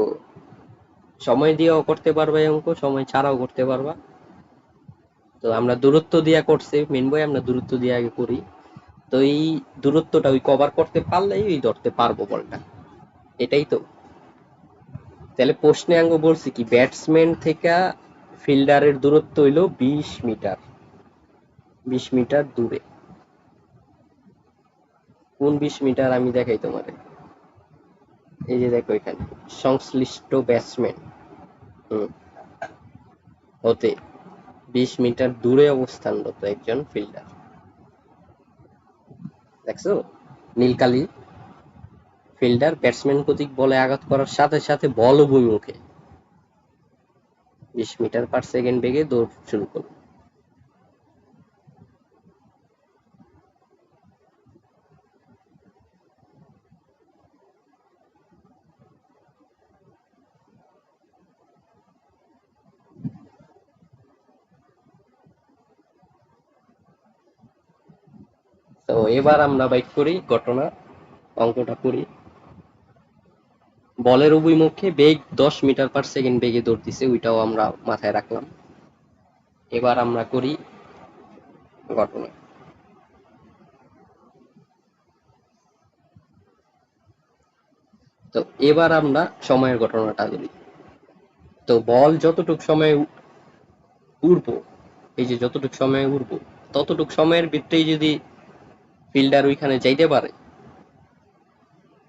সময় দিয়েও করতে পারবা এই অঙ্ক, সময় ছাড়াও করতে পারবা। তো আমরা দূরত্ব দিয়া করছি মেন বই, আমরা দূরত্ব দিয়ে আগে করি। তো এই দূরত্বটা ওই কভার করতে পারলেই ওই ধরতে পারবো বলটা, এটাই তো। তাহলে প্রশ্নে আঙ্গ বলছি কি ব্যাটসম্যান থেকে ফিল্ডারের দূরত্ব হইলো 20 মিটার, 20 মিটার দূরে। কোন 20 মিটার আমি দেখাই তোমারে। এই যে দেখো এখানে সংশ্লিষ্ট ব্যাটসম্যান হতে 20 মিটার দূরে অবস্থানরত একজন ফিল্ডার। দেখছো, নীলকালী ফিল্ডার ব্যাটসম্যান কর্তৃক বলে আঘাত করার সাথে সাথে বল অভিমুখে 20 মিটার/সেকেন্ড বেগে দৌড় শুরু করলো। তো এবার আমরা বাইক করি ঘটনা, অঙ্কটা করি। বলের অভিমুখে বেগ 10 মিটার/সেকেন্ড বেগে দৌড় দিছে, ওইটাও আমরা মাথায় রাখলাম। এবার আমরা করি ঘটনা। তো এবার আমরা সময়ের ঘটনাটা ধরি। তো বল যতটুক সময় উড়বো, এই যে যতটুক সময় উড়বো ততটুক সময়ের ভিতরেই যদি ফিল্ডার ওইখানে যাইতে পারে,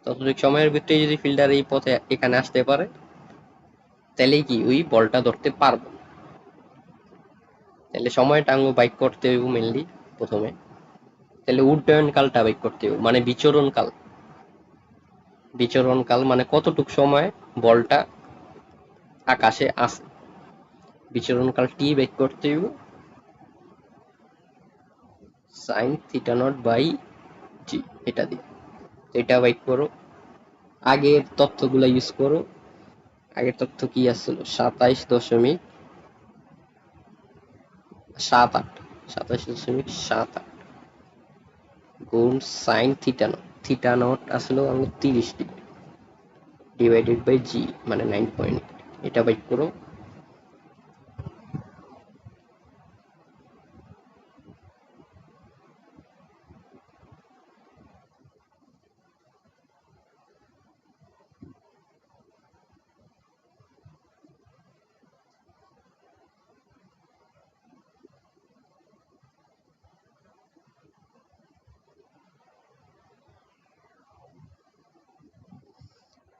ততটুক সময়ের ভিতরেই যদি ফিল্ডার এই পথে এখানে আসতে পারে, তাহলেই কি ওই বলটা ধরতে পারবো। তাহলে সময়টা আঙ্গো বাইক করতে হইব মেনলি প্রথমে। তাহলে উড্ডয়ন কালটা বাইক করতে হইব, মানে বিচরণ কাল। বিচরণ কাল মানে কতটুক সময় বলটা আকাশে আছে, বিচরণ কাল টি বাইক করতে হইব sign theta naught by G, এটা দিয়ে। এটা বাইক করো, আগের তথ্যগুলা ইউজ করো। আগের তথ্য কি আসছিল, 27.78, 27.78 গুণ sign theta not, theta not আসলে আমরা 30 ডিগ্রি ডিভাইডেড বাই জি মানে 9.8। এটা বাইক করো।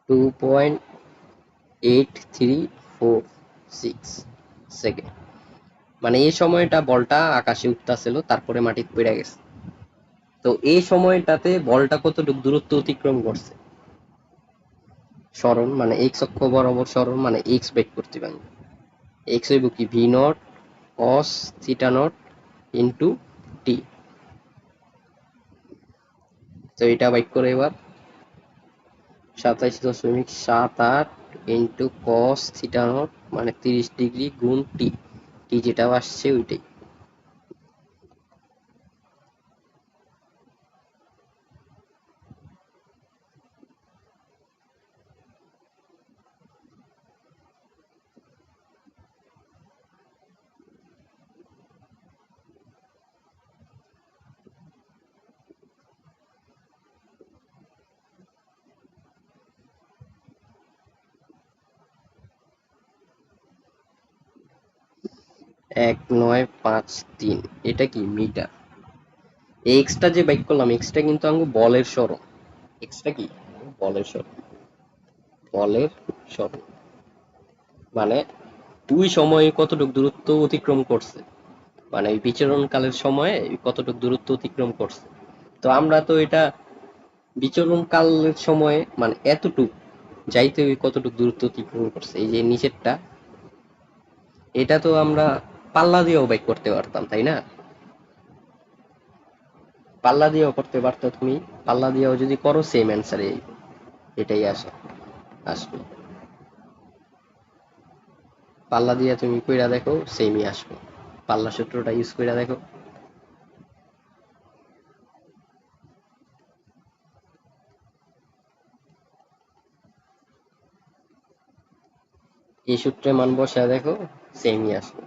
2.8346 সেকেন্ড, মানে এই সময়টা বলটা আকাশে উঠতেছিল তারপরে মাটিতে পড়ে গেছে। তো এই সময়টাতে বলটা কতটুকু দূরত্ব অতিক্রম করছে, সরণ মানে এক্স অক্ষ বরাবর সরণ মানে এক্স বের করতে পারবে। এক্স হইব কি V not cos theta naught into T. তো এটা বাইক করে এবার 27.78 ইন্টু কস থিটা নট মানে 30 ডিগ্রি গুণ টি, টি যেটা আসছে ওইটাই। এক নয় পাঁচ তিন, এটা কি মিটার। এক্সটা যে বাইক করলাম এক্সটা কিন্তু আমি বলের সরণ, এক্সটা কি বলের সরণ, বলের সরণ মানে দুই সময়ে কতটুকু দূরত্ব অতিক্রম করছে, মানে ওই বিচরণ কালের সময়ে কতটুকু দূরত্ব অতিক্রম করছে। তো আমরা তো এটা বিচরণ কালের সময়ে মানে এতটুক যাইতে ওই কতটুক দূরত্ব অতিক্রম করছে, এই যে নিচেরটা, এটা তো আমরা পাল্লা দিয়েও বাইক করতে পারতাম, তাই না? পাল্লা দিয়েও করতে পারতো তুমি, পাল্লা দিয়েও যদি করো সেম অ্যান্সারে এটাই আসবে। পাল্লা দিয়ে তুমি কইরা দেখো সেমই আসবে, পাল্লা সূত্রটা ইউজ কইরা দেখো। এই সূত্রে মান বসায় দেখো সেমই আসবে।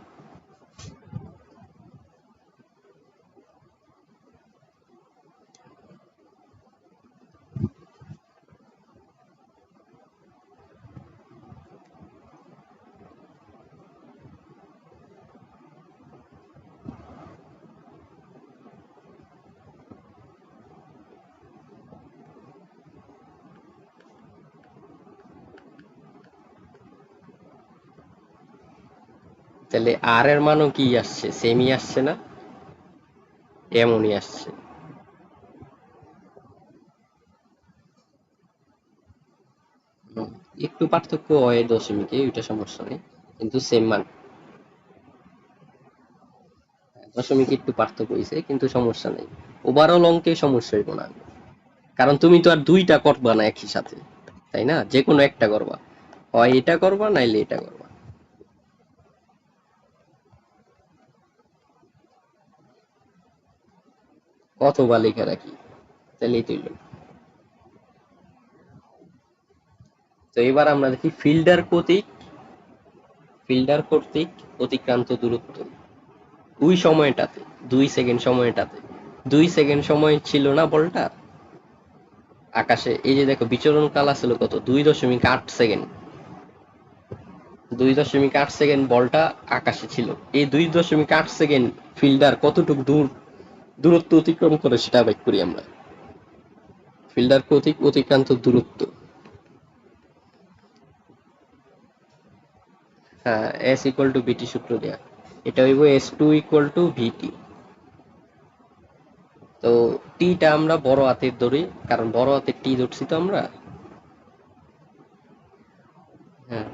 তাহলে আর এর মানও কি আসছে, সেমই আসছে না, এমনই আসছে। একটু পার্থক্য হয় দশমিকে, ওইটা সমস্যা নেই, কিন্তু সেম মান। দশমিকে একটু পার্থক্য হয়েছে কিন্তু সমস্যা নেই, ওভারঅল অঙ্কে সমস্যা হইব না, কারণ তুমি তো আর দুইটা করবা না একই সাথে, তাই না? যে কোনো একটা করবা, হয় এটা করবা নাইলে এটা করবা। অথবা লেখা রাখি, তাহলেই তো হইলো। তো এবার আমরা দেখি ফিল্ডার কর্তৃক অতিক্রান্ত দূরত্ব ওই সময়টাতে, 2 সেকেন্ড সময়টাতে, 2 সেকেন্ড সময় ছিল না বলটা আকাশে, এই যে দেখো বিচরণ কাল আসলে কত, 2.8 সেকেন্ড। 2.8 সেকেন্ড বলটা আকাশে ছিল, এই 2.8 সেকেন্ড ফিল্ডার কতটুকু দূরত্ব অতিক্রম করে সেটা বের করি আমরা। ফিল্ডার কর্তৃক অতিক্রান্ত দূরত্ব, হ্যাঁ, এস ইকুয়াল টু বিটি সূত্র দেয়া, এটা হইব S2 ইকুয়াল টু ভিটি। তো টিটা আমরা বড় হাতের ধরি, কারণ বড় হাতের টি ধরছি তো আমরা। হ্যাঁ,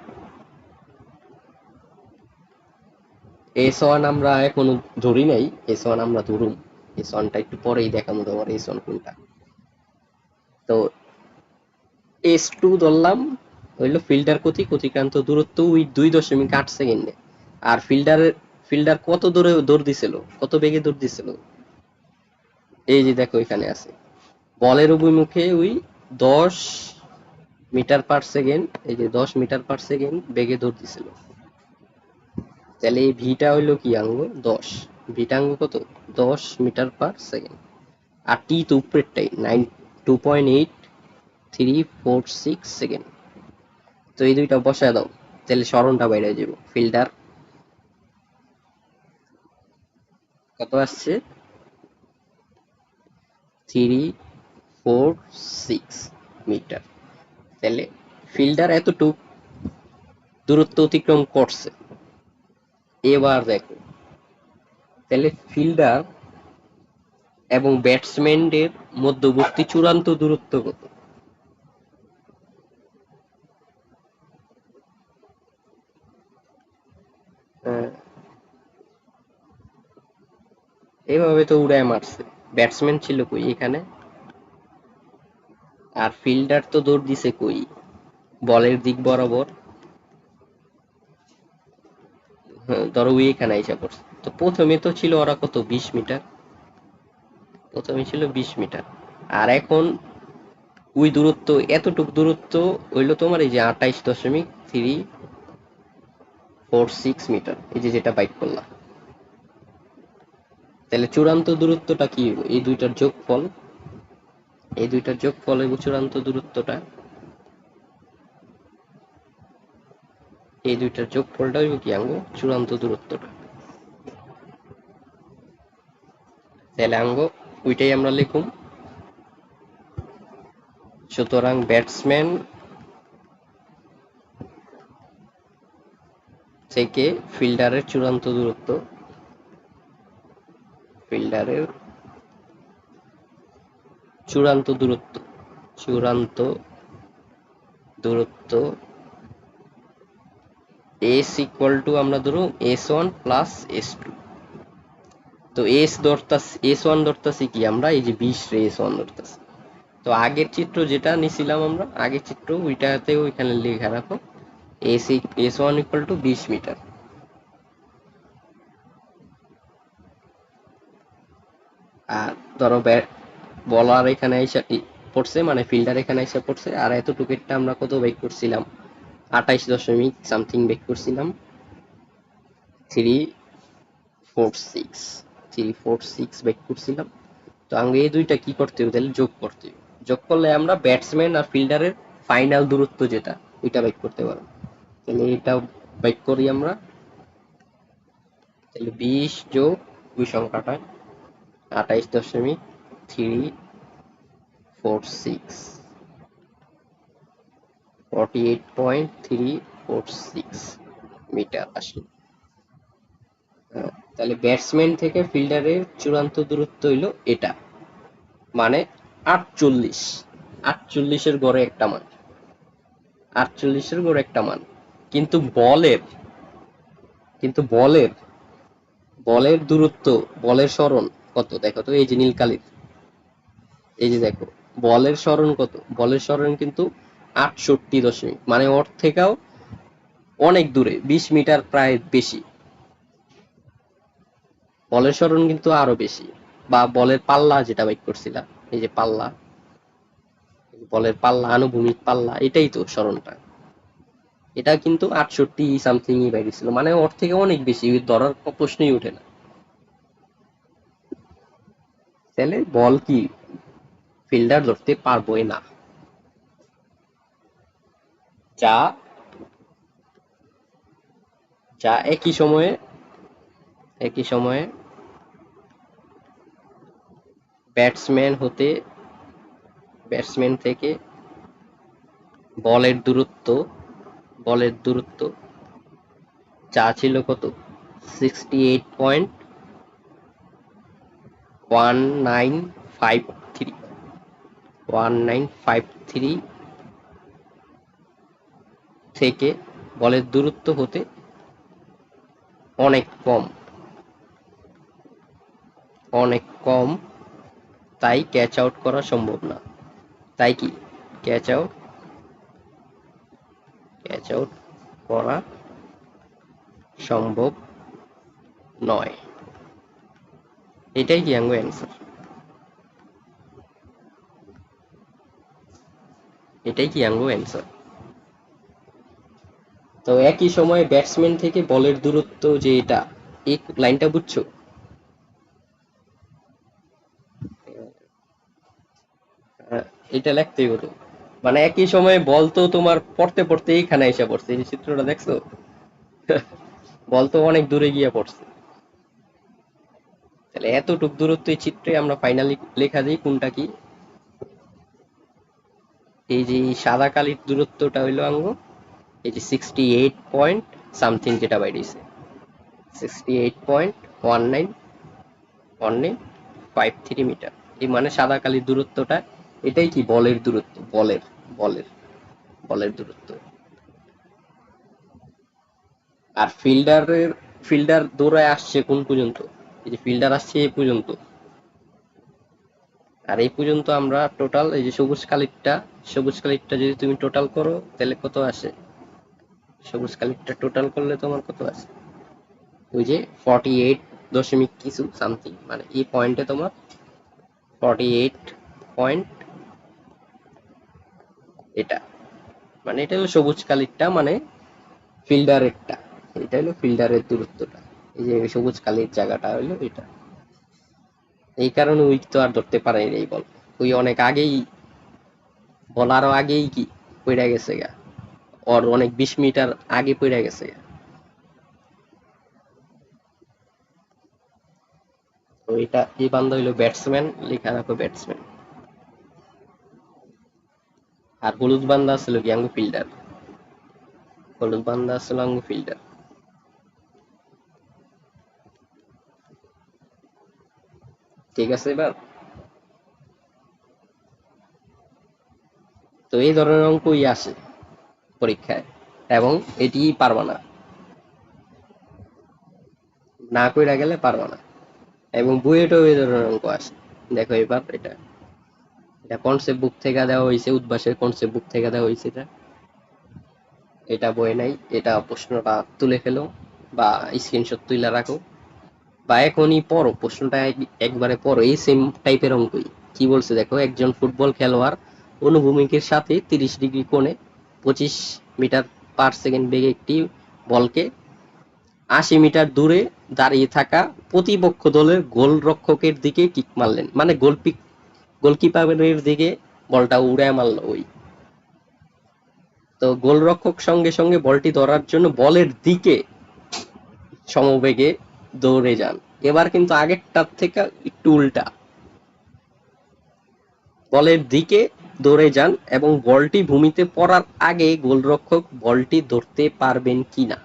S1 আমরা এখনো ধরি নাই, S1 আমরা ধরুম, S1টা একটু পরেই দেখাবো তোমার S1 কোনটা। তো S2 ধরলাম, হইলো ফিল্ডার কর্তৃক অতিক্রান্ত দূরত্ব ওই 2.8 সেকেন্ডে। আর ফিল্ডার কত দূরে দৌড় দিছিল, কত বেগে দৌড় দিছিল, এই যে দেখো এখানে আছে, বলের অভিমুখে ওই 10 মিটার পার সেকেন্ড, এই যে 10 মিটার পার সেকেন্ড বেগে দৌড় দিছিল। তাহলে এই ভিটা হইলো কি আঙ্গ 10, ভিটা আঙ্গ কত, 10 মিটার পার সেকেন্ড। আর টি তো উপরেরটাই 2.8346 সেকেন্ড। তো এই দুইটা বসায় দাও, তাহলে স্মরণটা বাইরে যাব, ফিল্ডার কত আসছে, 346 মিটার। তাহলে ফিল্ডার এতটুক দূরত্ব অতিক্রম করছে। এবার দেখো, তাহলে ফিল্ডার এবং ব্যাটসম্যানের মধ্যবর্তী চূড়ান্ত দূরত্ব কত? আহ, এইভাবে তো উড়ায় মারছে, ব্যাটসম্যান ছিল কই এখানে, আর ফিল্ডার তো দৌড় দিছে কই, বলের দিক বরাবর। হ্যাঁ, ধরো ওই এখানে আইসা পড়ছে, তো প্রথমে তো ছিল ওরা কত, 20 মিটার, প্রথমে ছিল 20 মিটার। আর এখন ওই দূরত্ব, এতটুক দূরত্ব হইলো তোমার এই যে 28.346 মিটার, এই যে যেটা বাইক করলাম। তাহলে চূড়ান্ত দূরত্বটা কি হইব, এই দুইটার যোগফল হইব চূড়ান্ত দূরত্বটা, এই দুইটার যোগফলটা হইব কি আঙ্গ চূড়ান্ত দূরত্বটা। তাহলে আঙ্গ ওইটাই আমরা লিখুম। সুতরাং ব্যাটসম্যান থেকে ফিল্ডারের ফিল্ডারের চূড়ান্ত দূরত্ব এস ইকুয়াল টু আমরা ধরো S1 প্লাস S2, তো S1 ধরতাছি কি আমরা, এই যে 20 রে S1 ধরতাছি। তো আগের চিত্র যেটা নিছিলাম আমরা, আগের চিত্র ওইটাতে ওইখানে লেখা রাখো S1 ইকুয়াল টু 20 মিটার। আর ধরো বলার এখানে এসে পড়ছে, মানে ফিল্ডার এখানে এসে পড়ছে, আর এতটুকুটা আমরা কত বেক করছিলাম, 28 দশমিক সামথিং বেক করছিলাম, 346 346 বেক করছিলাম। তো আমরা এই দুইটা কি করতে হবে, তাহলে যোগ করতে হবে। যোগ করলে আমরা ব্যাটসম্যান আর ফিল্ডারের ফাইনাল দূরত্ব যেটা, ওইটা বেক করতে পারবো। তাহলে এটা বেক করি আমরা। তাহলে 20 যোগ ওই সংখ্যাটা 28.346 48.346 মিটার আসলো। তাহলে ব্যাটসম্যান থেকে ফিল্ডারের চূড়ান্ত দূরত্ব হইলো এটা, মানে 48। 48-এর গড়ে একটা মান, 48-এর গড়ে একটা মান। কিন্তু বলের কিন্তু বলের বলের দূরত্ব, বলের সরণ কত দেখো তো, এই যে নীল কালির, এই যে দেখো বলের সরণ কত, বলের সরণ কিন্তু 68 দশমিক, মানে ওর থেকেও অনেক দূরে, 20 মিটার প্রায় বেশি। বলের সরণ কিন্তু আরো বেশি, বা বলের পাল্লা যেটা বাইক করছিলাম, এই যে পাল্লা, বলের পাল্লা, আনুভূমিক পাল্লা, এটাই তো সরণটা। এটা কিন্তু 68 সামথিং বাইরেছিল, মানে ওর থেকে অনেক বেশি, ধরার প্রশ্নই ওঠে না। তাহলে বল কি ফিল্ডার ধরতে পারবোই না, যা যা একই সময়ে ব্যাটসম্যান থেকে বলের দূরত্ব বলের দূরত্ব যা ছিল কত, 68.1953 থেকে বলের দূরত্ব হতে অনেক কম, অনেক কম, তাই ক্যাচ আউট করা সম্ভব না। তাই কি ক্যাচ আউট করা সম্ভব নয়। এটাই কি আঙ্গু অ্যান্সার, এটাই কি আঙ্গু অ্যান্সার। তো একই সময়ে ব্যাটসম্যান থেকে বলের দূরত্ব যে এটা, এই লাইনটা বুঝছো? এটা লিখতেই হতো, মানে একই সময়ে বল তো তোমার পড়তে পড়তে এইখানে এসে পড়ছে, এই চিত্রটা দেখছো? বল তো অনেক দূরে গিয়ে পড়ছে। তাহলে এতটুক দূরত্ব এই চিত্রে আমরা ফাইনালি লেখা যাই কোনটা কি। এই যে সাদা কালির দূরত্বটা হইলো আঙ্গ, এই যে 68 সামথিং যেটা বাইরেছে, 68.1953 মিটার, এই মানে সাদা কালির দূরত্বটা। এটাই কি বলের দূরত্ব, বলের বলের দূরত্ব। আর ফিল্ডার দৌড়ায় আসছে কোন পর্যন্ত, এই যে ফিল্ডার আসছে এই পর্যন্ত। আর এই পর্যন্ত আমরা টোটাল, এই যে সবুজ কালিরটা যদি তুমি টোটাল করো তাহলে কত আসে, সবুজ কালিরটা টোটাল করলে তোমার কত আসে, ওই যে 48 দশমিক কিছু সামথিং, মানে এই পয়েন্টে তোমার 48 এটা, মানে এটা হলো সবুজ কালিরটা, মানে ফিল্ডারেরটা, এটা হলো ফিল্ডারের দূরত্বটা। এই যে সবুজ কালির জায়গাটা হলো এটা। এই কারণে উইক তো আর ধরতে পারে এই বল, ওই অনেক আগেই, বল আরো আগেই কি পড়ে গেছে গা, ওর অনেক 20 মিটার আগে পড়ে গেছে গা। তো এটা এই বান্দা হইলো ব্যাটসম্যান, লেখা রাখো ব্যাটসম্যান। আর হলুদ বান্দা ছিল কি আঙ্গু ফিল্ডার, হলুদ বান্দা ছিল আঙ্গু ফিল্ডার। ঠিক আছে এবার। তো এই ধরনের অঙ্কই আসে পরীক্ষায়, এবং এটি পারবা না, না কইরা গেলে পারবা না। এবং বুয়েটও এই ধরনের অঙ্ক আসে। দেখো এবার এটা এটা কনসেপ্ট বুক থেকে দেওয়া হয়েছে, উদ্ভাসের কনসেপ্ট বুক থেকে দেওয়া হয়েছে। এটা এটা বই নাই, এটা প্রশ্নটা তুলে ফেলো বা স্ক্রিনশট তুলে রাখো বা এখনই পড়ো প্রশ্নটা, একবারে পড়ো, এই সেম টাইপের অঙ্কই। কি বলছে দেখো, একজন ফুটবল খেলোয়াড় অনুভূমিকের সাথে 30 ডিগ্রি কোণে 25 মিটার/সেকেন্ড বেগে একটি বলকে 80 মিটার দূরে দাঁড়িয়ে থাকা প্রতিপক্ষ দলের গোলরক্ষকের দিকে কিক মারলেন, মানে গোলকিপারের দিকে বলটা উড়ে মারলো ওই। তো গোলরক্ষক সঙ্গে সঙ্গে বলটি ধরার জন্য বলের দিকে সমবেগে দৌড়ে যান। এবার কিন্তু আগেরটার থেকে একটু উল্টা, বলের দিকে দৌড়ে যান এবং বলটি ভূমিতে পড়ার আগে গোলরক্ষক বলটি ধরতে পারবেন কিনা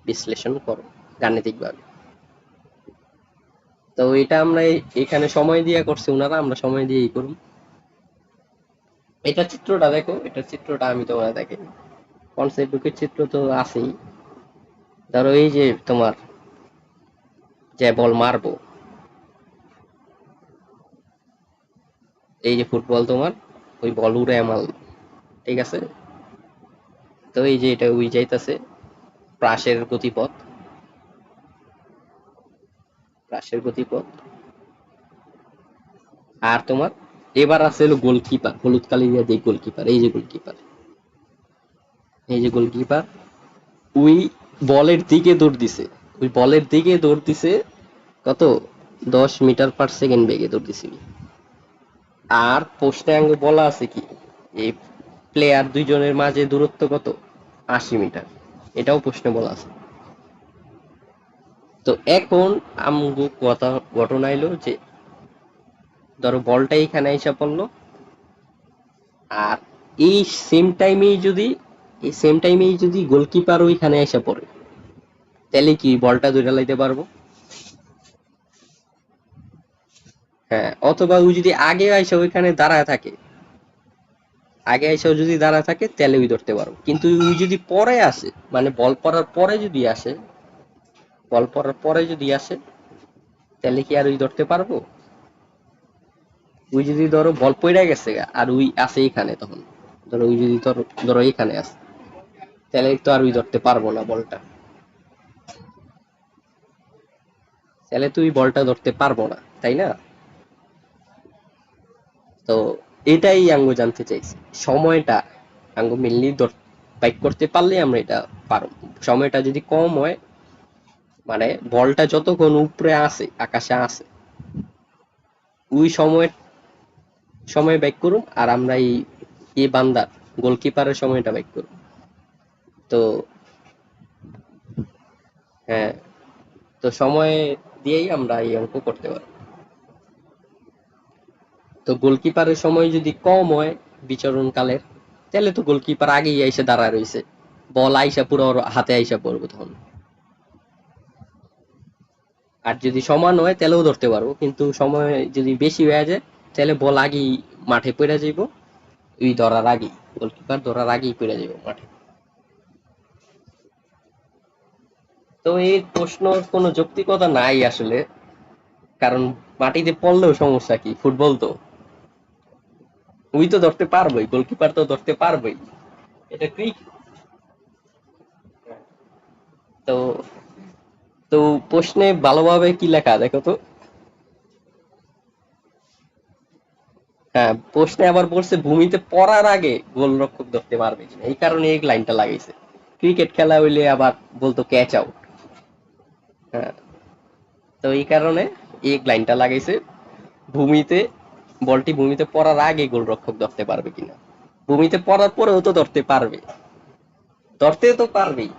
বিশ্লেষণ করো গাণিতিকভাবে। তো এটা আমরা এখানে সময় দিয়ে করছি ওনারা, আমরা সময় দিয়েই করব। এটা চিত্রটা দেখো, এটা চিত্রটা আমি তোমার দেখে, কনসেপ্ট বুকের চিত্র তো আছেই। ধরো এই যে তোমার যে বল মারবো, এই যে ফুটবল তোমার, ওই বল উড়ে মারল, ঠিক আছে। তো এই যে এটা উই যাইতাছে, প্রাসের গতিপথ, প্রাসের গতিপথ। আর তোমার এবার আছে হলো গোলকিপার, হলুদ কালি দিয়ে যে গোলকিপার, এই যে গোলকিপার, এই যে গোলকিপার, ওই বলের দিকে দৌড় দিছে, ওই বলের দিকে দৌড় দিছে কত, 10 মিটার/সেকেন্ড বেগে দৌড় দিছে। আর পোস্টে আঙ্গ বলা আছে কি, এই প্লেয়ার দুইজনের মাঝে দূরত্ব কত, 80 মিটার, এটাও প্রশ্নে বলা আছে। তো এখন আমগো কথা, ঘটনা এলো যে ধরো বলটা এখানে এসে পড়লো, আর এই সেম টাইমেই যদি, এই সেম টাইমেই যদি গোলকিপার ওইখানে এসে পড়ে, তাহলে কি বলটা ধরে লাইতে পারবো? হ্যাঁ, অথবা ওই যদি আগে আইসা ওইখানে দাঁড়ায় থাকে, আগে আইসাও যদি দাঁড়ায় থাকে তাহলে ওই ধরতে পারবো। কিন্তু ওই যদি পরে আসে, মানে বল পড়ার পরে যদি আসে, বল পড়ার পরে যদি আসে, তাহলে কি আর ওই ধরতে পারবো? ওই যদি ধরো বল পড়ে গেছে আর ওই আছে এখানে, তখন ধরো ওই যদি ধরো ধরো এখানে আছে, তাহলে তো আর ওই ধরতে পারবো না বলটা, তাহলে তুই বলটা ধরতে পারবো না, তাই না? তো এটাই আঙ্গু জানতে চাইছি, সময়টা আঙ্গু মেনলি বাইক করতে পারলে আমরা এটা পারবো। সময়টা যদি কম হয়, মানে বলটা যতক্ষণ উপরে আছে, আকাশে আছে, ওই সময় বাইক করুম, আর আমরা এই বান্দার গোলকিপারের সময়টা বাইক করুম। তো হ্যাঁ, তো সময় দিয়েই আমরা এই অঙ্ক করতে পারবো। তো গোলকিপারের সময় যদি কম হয় বিচরণ কালের, তাহলে তো গোলকিপার আগেই এসে দাঁড়ায় রয়েছে, বল আইসা পুরো ওর হাতে আইসা পড়বে তখন। আর যদি সমান হয় তাহলেও ধরতে পারবো, কিন্তু সময় যদি বেশি হয়ে যায় তাহলে বল আগেই মাঠে পড়ে যাইব, ওই ধরার আগেই, গোলকিপার ধরার আগেই পড়ে যাইব মাঠে। তো এই প্রশ্নর কোনো যৌক্তিকতা নাই আসলে, কারণ মাটিতে পড়লেও সমস্যা কি, ফুটবল তো, ওই তো ধরতে পারবোই, গোলকিপার তো ধরতে পারবোই, এটা ক্রিকেট। তো তো প্রশ্নে ভালোভাবে কি লেখা দেখো তো। হ্যাঁ, প্রশ্নে আবার বলছে ভূমিতে পড়ার আগে গোলরক্ষক ধরতে পারবে কিনা, এই কারণে এই লাইনটা লাগাইছে। ক্রিকেট খেলা হইলে আবার বলতো ক্যাচ আউট। হ্যাঁ, তো এই কারণে এই লাইনটা লাগাইছে, ভূমিতে, বলটি ভূমিতে পড়ার আগে গোলরক্ষক ধরতে পারবে কিনা। ভূমিতে পড়ার পরেও তো ধরতে পারবে, ধরতে তো পারবেই,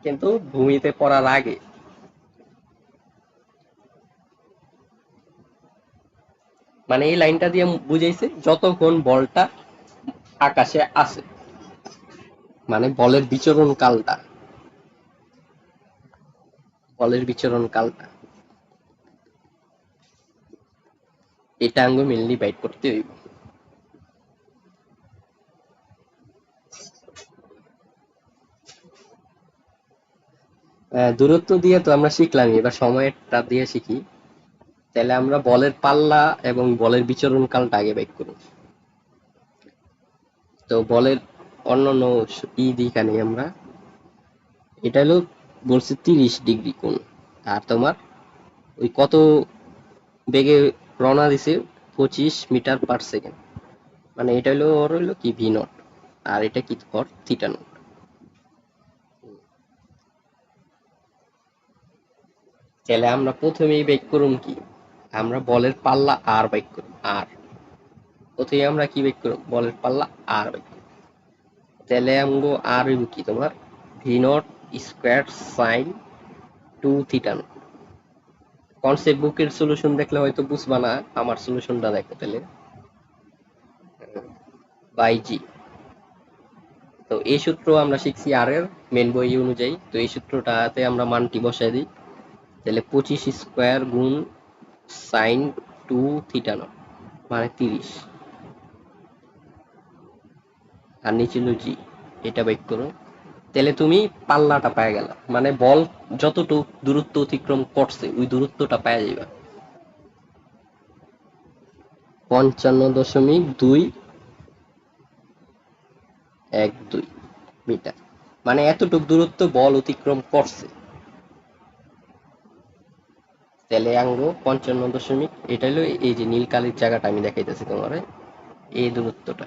কিন্তু ভূমিতে পড়ার আগে। মানে এই লাইনটা দিয়ে বুঝাইছে যতক্ষণ বলটা আকাশে আছে, মানে বলের বিচরণ কালটা, বলের বিচরণ কালটা, এটা আঙ্গ মেনলি বাইট করতে হইব। দূরত্ব দিয়ে তো আমরা শিখলাম, এবার সময়টা দিয়ে শিখি। তাহলে আমরা বলের পাল্লা এবং বলের বিচরণ কালটা আগে বের করব। তো বলের অন্যান্য দিকে নেই আমরা। এটা হলো বলছে 30 ডিগ্রি কোণ, আর তোমার ওই কত বেগে রওনা দিছে, 25 মিটার পার সেকেন্ড। মানে এটা হলো ওর হলো কি ভি নট, আর এটা কি ওর থিটা নট। তাহলে আমরা প্রথমেই বের করুম কি, আমরা বলের পাল্লা আর বের করুম আর। প্রথমে আমরা কি বের করুম, বলের পাল্লা আর বের করুম। তাহলে আমগো আর হইব কি তোমার V naught square sine 2 theta not. Concept বুকের সলিউশন দেখলে হয়তো বুঝবা না, আমার সলিউশনটা দেখো তাহলে। বাই জি। তো এই সূত্র আমরা শিখছি আর এর মেন বই অনুযায়ী। তো এই সূত্রটাতে আমরা মানটি বসাই দিই। তাহলে 25 স্কোয়ার গুণ সাইন 2 থিটা নট মানে 30, আর নিচে হলো জি। এটা বের করো। তাহলে তুমি পাল্লাটা পায়ে গেলা, মানে বল যতটুক দূরত্ব অতিক্রম করছে ওই দূরত্বটা পায়ে যাবে 55.212 মিটার। মানে এতটুক দূরত্ব বল অতিক্রম করছে। তাহলে আঙ্গো 55 দশমিক, এটা হলো এই যে নীল কালির জায়গাটা আমি দেখাইতেছি তোমার, এই দূরত্বটা।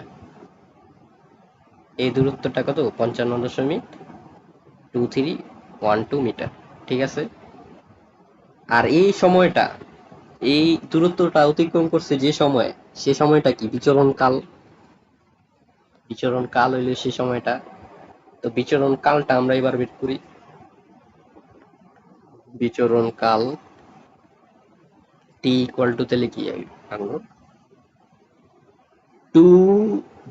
এই দূরত্বটা কত, 55.2312 মিটার। ঠিক আছে। আর এই সময়টা, এই দূরত্বটা অতিক্রম করছে যে সময়, সে সময়টা কি বিচরণ কাল। বিচরণ কাল হইলে সে সময়টা। তো বিচরণ কালটা আমরা এবার বের করি। বিচরণ কাল টি ইকুয়াল টু তাহলে কি আঙ্গুর 2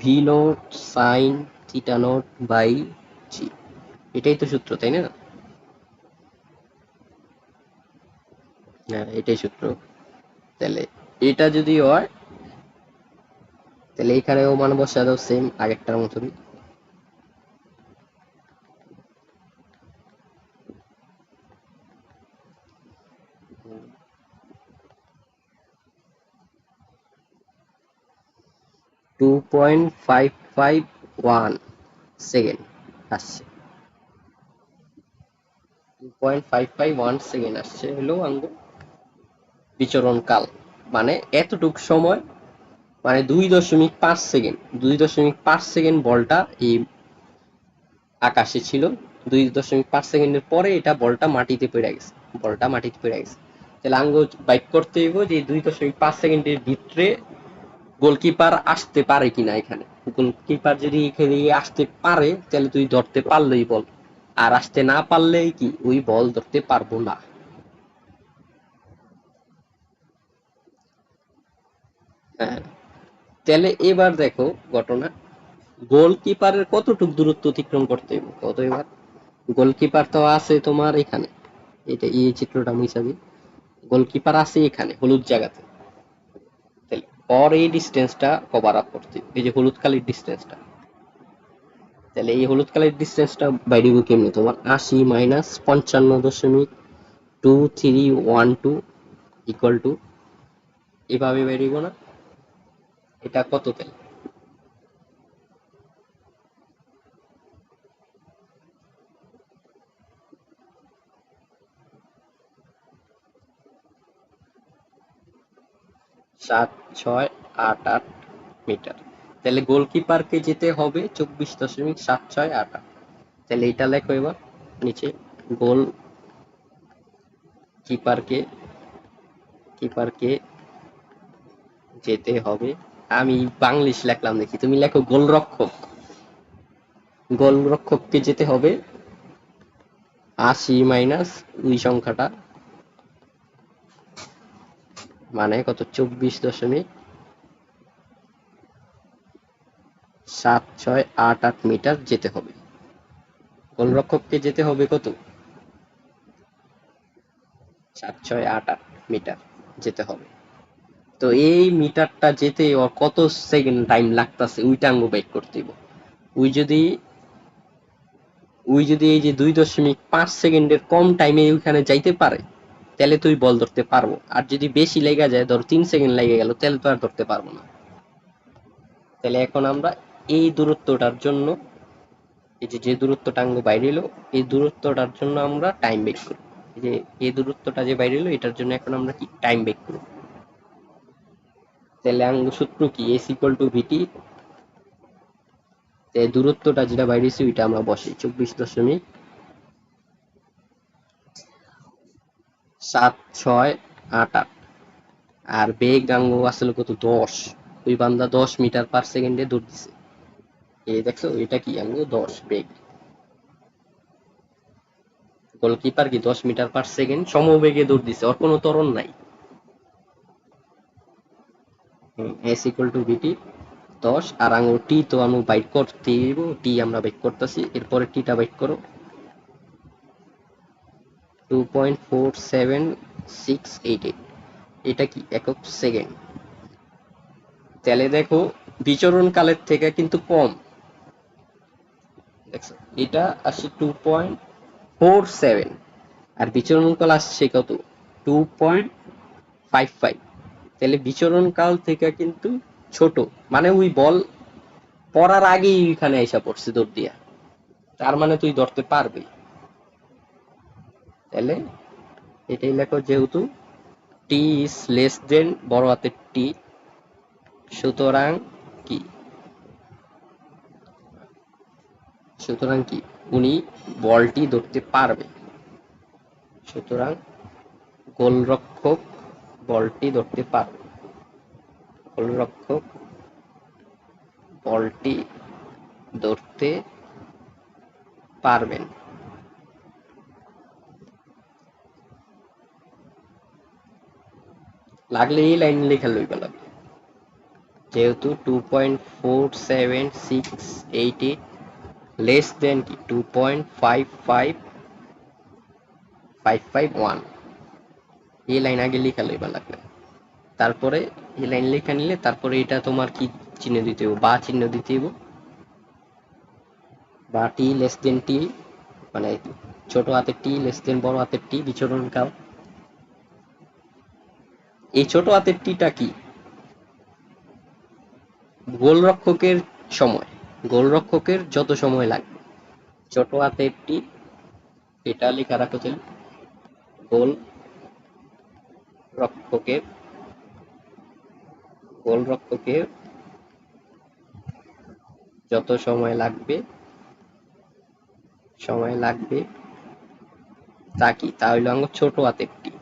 V naught sine theta naught by G. এটাই তো সূত্র, তাই না? হ্যাঁ, এটাই সূত্র। তাহলে এটা যদি হয়, তাহলে এখানেও মান বসা দাও সেম আগেরটার মতনই। 2.551 সেকেন্ড আসছে। 2.551 সেকেন্ড আসছে হলো আঙ্গুর বিচরণ কাল। মানে এতটুক সময়, মানে 2.5 সেকেন্ড, 2.5 সেকেন্ড বলটা এই আকাশে ছিল। 2.5 সেকেন্ডের পরে এটা বলটা মাটিতে পড়ে গেছে। বলটা মাটিতে পড়ে গেছে। তাহলে আঙ্গ বাইক করতে হইব যে 2.5 সেকেন্ডের ভিতরে গোলকিপার আসতে পারে কিনা এখানে। গোলকিপার যদি এখানে আসতে পারে তাহলে তুই ধরতে পারলেই বল, আর আসতে না পারলেই কি ওই বল ধরতে পারবো না। হ্যাঁ। তাহলে এবার দেখো ঘটনা, গোলকিপারের কতটুক দূরত্ব অতিক্রম করতে হবে কত এবার। গোলকিপার তো আছে তোমার এখানে, এটা এই চিত্রটা মুছাবি। গোলকিপার আছে এখানে হলুদ জায়গাতে। তাহলে ওর এই ডিস্টেন্সটা কভার আপ করতে হবে, এই যে হলুদ কালির ডিস্টেন্সটা। তাহলে এই হলুদ কালির ডিস্টেন্সটা বাইরে কেমনি, তোমার 80 - 55.2312 ইকুয়াল টু, এভাবে বেরিয়ে না। এটা কত তাহলে, 7688 মিটার। তাহলে গোলকিপারকে যেতে হবে 24.7688। তাহলে এটা লেখো এবার নিচে, গোল কিপারকে, কিপারকে যেতে হবে, আমি বাংলিশ লেখলাম দেখি, তুমি লেখো গোলরক্ষক। গোলরক্ষককে যেতে হবে 80 মাইনাস ওই সংখ্যাটা, মানে কত 24.7688 মিটার যেতে হবে। গোলরক্ষককে যেতে হবে কত, 7688 মিটার যেতে হবে। তো এই মিটারটা যেতে ওর কত সেকেন্ড টাইম লাগতেছে ওইটা আঙ্গু বাইক করতে হইব। ওই যদি ওই যদি এই যে 2.5 সেকেন্ডের কম টাইমে ওইখানে যাইতে পারে, তাহলে তুই বল ধরতে পারবো। আর যদি বেশি লেগে যায়, ধর 3 সেকেন্ড লেগে গেল, তাহলে তো আর ধরতে পারবো না। তাহলে এখন আমরা এই দূরত্বটার জন্য, এই যে যে দূরত্বটা আঙ্গ বাইরে এলো, এই দূরত্বটার জন্য আমরা টাইম বের করব। এই যে এই দূরত্বটা যে বাইরে এলো, এটার জন্য এখন আমরা কি টাইম বের করব। তাহলে আঙ্গ সূত্র কি, এস ইকুয়াল টু ভিটি। দূরত্বটা যেটা বাইরেছে ওইটা আমরা বসি 24.768। আর বেগ আঙ্গ আসলে কত, 10। ওই বান্দা 10 মিটার পার সেকেন্ডে দৌড় দিছে। এই দেখছো, এটা কি আঙ্গ 10 বেগ। গোলকিপার কি 10 মিটার পার সেকেন্ড সমবেগে দৌড় দিছে, ওর কোনো ত্বরণ নাই। এস ইকুয়াল টু ভিটি 10। আর আঙ্গুর টি তো আমি বাইট করতে দিব, টি আমরা বাইট করতেছি, এরপরে টিটা বাইট করো। 2.47688, এটা কি একক সেকেন্ড। তাহলে দেখো বিচরণ কালের থেকে কিন্তু কম। দেখছো এটা আসছে 2.47, আর বিচরণ কাল আসছে কত, 2.55। তাহলে বিচরণ কাল থেকে কিন্তু ছোট, মানে ওই বল পড়ার আগেই ওইখানে আইসা পড়ছে দৌড় দিয়া, তার মানে তুই ধরতে পারবি। তাহলে এটাই লেখো, যেহেতু টি ইজ লেস দেন বড় হাতের টি, সুতরাং কি, সুতরাং কি উনি বলটি ধরতে পারবে। সুতরাং গোলরক্ষক বলটি ধরতে পারবে, গোলরক্ষক বলটি ধরতে পারবেন। লাগলে এই লাইন লেখা লইবা লাগবে, যেহেতু 2.47688 লেস দেন কি 2.55551, এই লাইন আগে লেখা লইবা লাগবে। তারপরে এই লাইন লেখা নিলে তারপরে এটা তোমার কি চিহ্ন দিতে হবে, বা চিহ্ন দিতে হবে, বা টি লেস দেন টি, মানে ছোট হাতের টি লেস দেন বড় হাতের টি বিচরণ কাল। এই ছোট হাতের টিটা কি, গোলরক্ষকের সময়, গোলরক্ষকের যত সময় লাগবে। ছোট হাতের টি, এটা লেখা রাখো তাহলে, গোল রক্ষকের, গোলরক্ষকের যত সময় লাগবে, সময় লাগবে তা কি, তা হইলো আমার ছোট হাতের টি।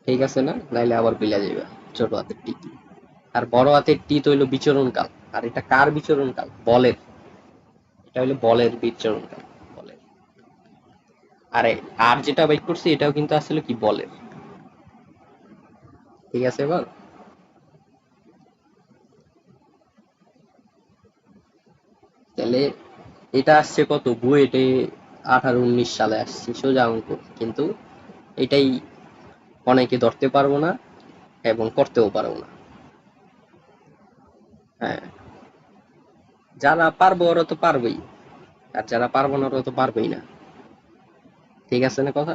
ঠিক আছে না, নাইলে আবার বিলা যাবে ছোট হাতের টি কি। আর বড় হাতের টি তো হইলো বিচরণ কাল। আর এটা কার বিচরণ কাল, বলের। এটা হইলো বলের বিচরণ কাল, বলের। আরে আর যেটা বাইক করছি এটাও কিন্তু আসলে কি বলের। ঠিক আছে এবার। তাহলে এটা আসছে কত, বুয়েটে 18-19 সালে আসছে সোজা অঙ্ক, কিন্তু এটাই অনেকে ধরতে পারবো না এবং করতেও পারবো না। হ্যাঁ, যারা পারবো ওরা তো পারবেই, আর যারা পারবো না ওরা তো পারবেই না। ঠিক আছে না কথা।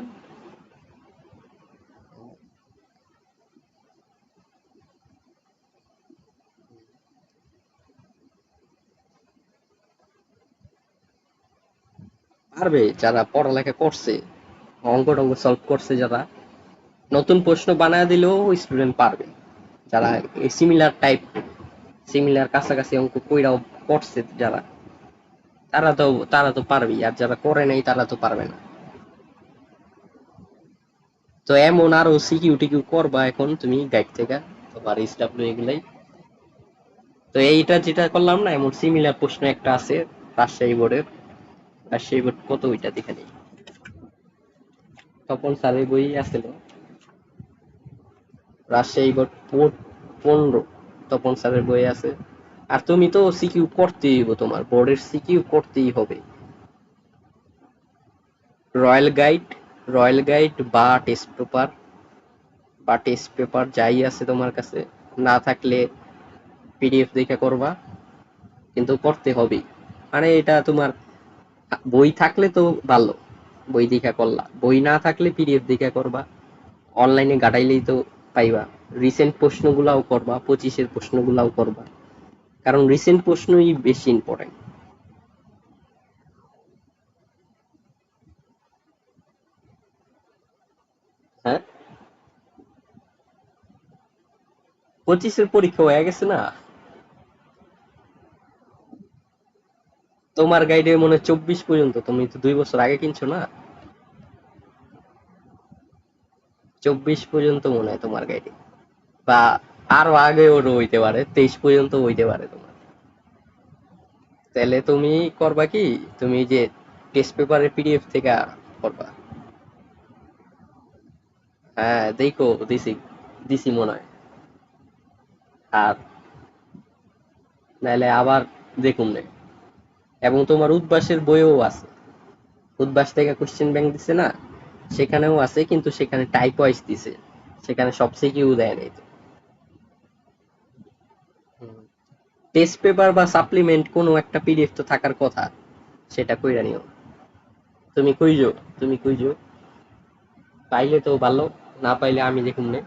পারবে যারা পড়ালেখা করছে, অঙ্ক টঙ্ক সলভ করছে, যারা নতুন প্রশ্ন বানায় দিলেও স্টুডেন্ট পারবে। যারা সিমিলার টাইপ, সিমিলার কাছাকাছি অঙ্ক কইরাও করছে যারা, তারা তো পারবেই। আর যারা করে নাই তারা তো পারবে না। তো এমন আরো সিকিউ টিকিউ করবা এখন তুমি গাইড থেকে, তোমার এসডব্লিউ এগুলাই। তো এইটা যেটা করলাম না, এমন সিমিলার প্রশ্ন একটা আছে রাজশাহী বোর্ডের। রাজশাহী বোর্ড কত, ওইটা দেখে নেই। তপন স্যারের বই আছে, রাজশাহী বোর্ড 15, তপন স্যারের বই আছে। আর তুমি তো সিকিউ করতেই হবে, তোমার বোর্ডের সিকিউ করতেই হবে। রয়্যাল গাইড, রয়্যাল গাইড বা টেস্ট পেপার, বা টেস্ট পেপার যাই আছে তোমার কাছে, না থাকলে পিডিএফ দেখে করবা, কিন্তু করতে হবেই। মানে এটা তোমার বই থাকলে তো ভালো, বই দেখা করলা, বই না থাকলে পিডিএফ দেখা করবা, অনলাইনে গাটাইলেই তো পাইবা। রিসেন্ট প্রশ্নগুলাও করবা, 25-এর প্রশ্নগুলাও করবা, কারণ রিসেন্ট প্রশ্নই বেশি ইম্পর্টেন্ট। হ্যাঁ, 25-এর পরীক্ষা হয়ে গেছে না? তোমার গাইডে মনে হয় 24 পর্যন্ত, তুমি তো 2 বছর আগে কিনছো না? 24 পর্যন্ত মনে হয় তোমার গাইডে, বা আরো আগে ওর হইতে পারে, 23 পর্যন্ত হইতে পারে তোমার। তাহলে তুমি করবা কি, তুমি যে টেস্ট পেপারের পিডিএফ থেকে করবা। হ্যাঁ দেখো, দিছি, দিছি মনে হয়। আর নাহলে আবার দেখুন নে। এবং তোমার উদ্ভাসের বইও আছে, উদ্ভাস থেকে কোশ্চেন ব্যাংক দিছে না, সেখানেও আছে, কিন্তু সেখানে টাইপ ওয়াইজ দিছে, সেখানে সব সিকিউ দেয় নাই তো। টেস্ট পেপার বা সাপ্লিমেন্ট কোনো একটা পিডিএফ তো থাকার কথা, সেটা কইরা নিও। তুমি কইজো, তুমি কইজো, পাইলে তো ভালো, না পাইলে আমি দেখুন নে।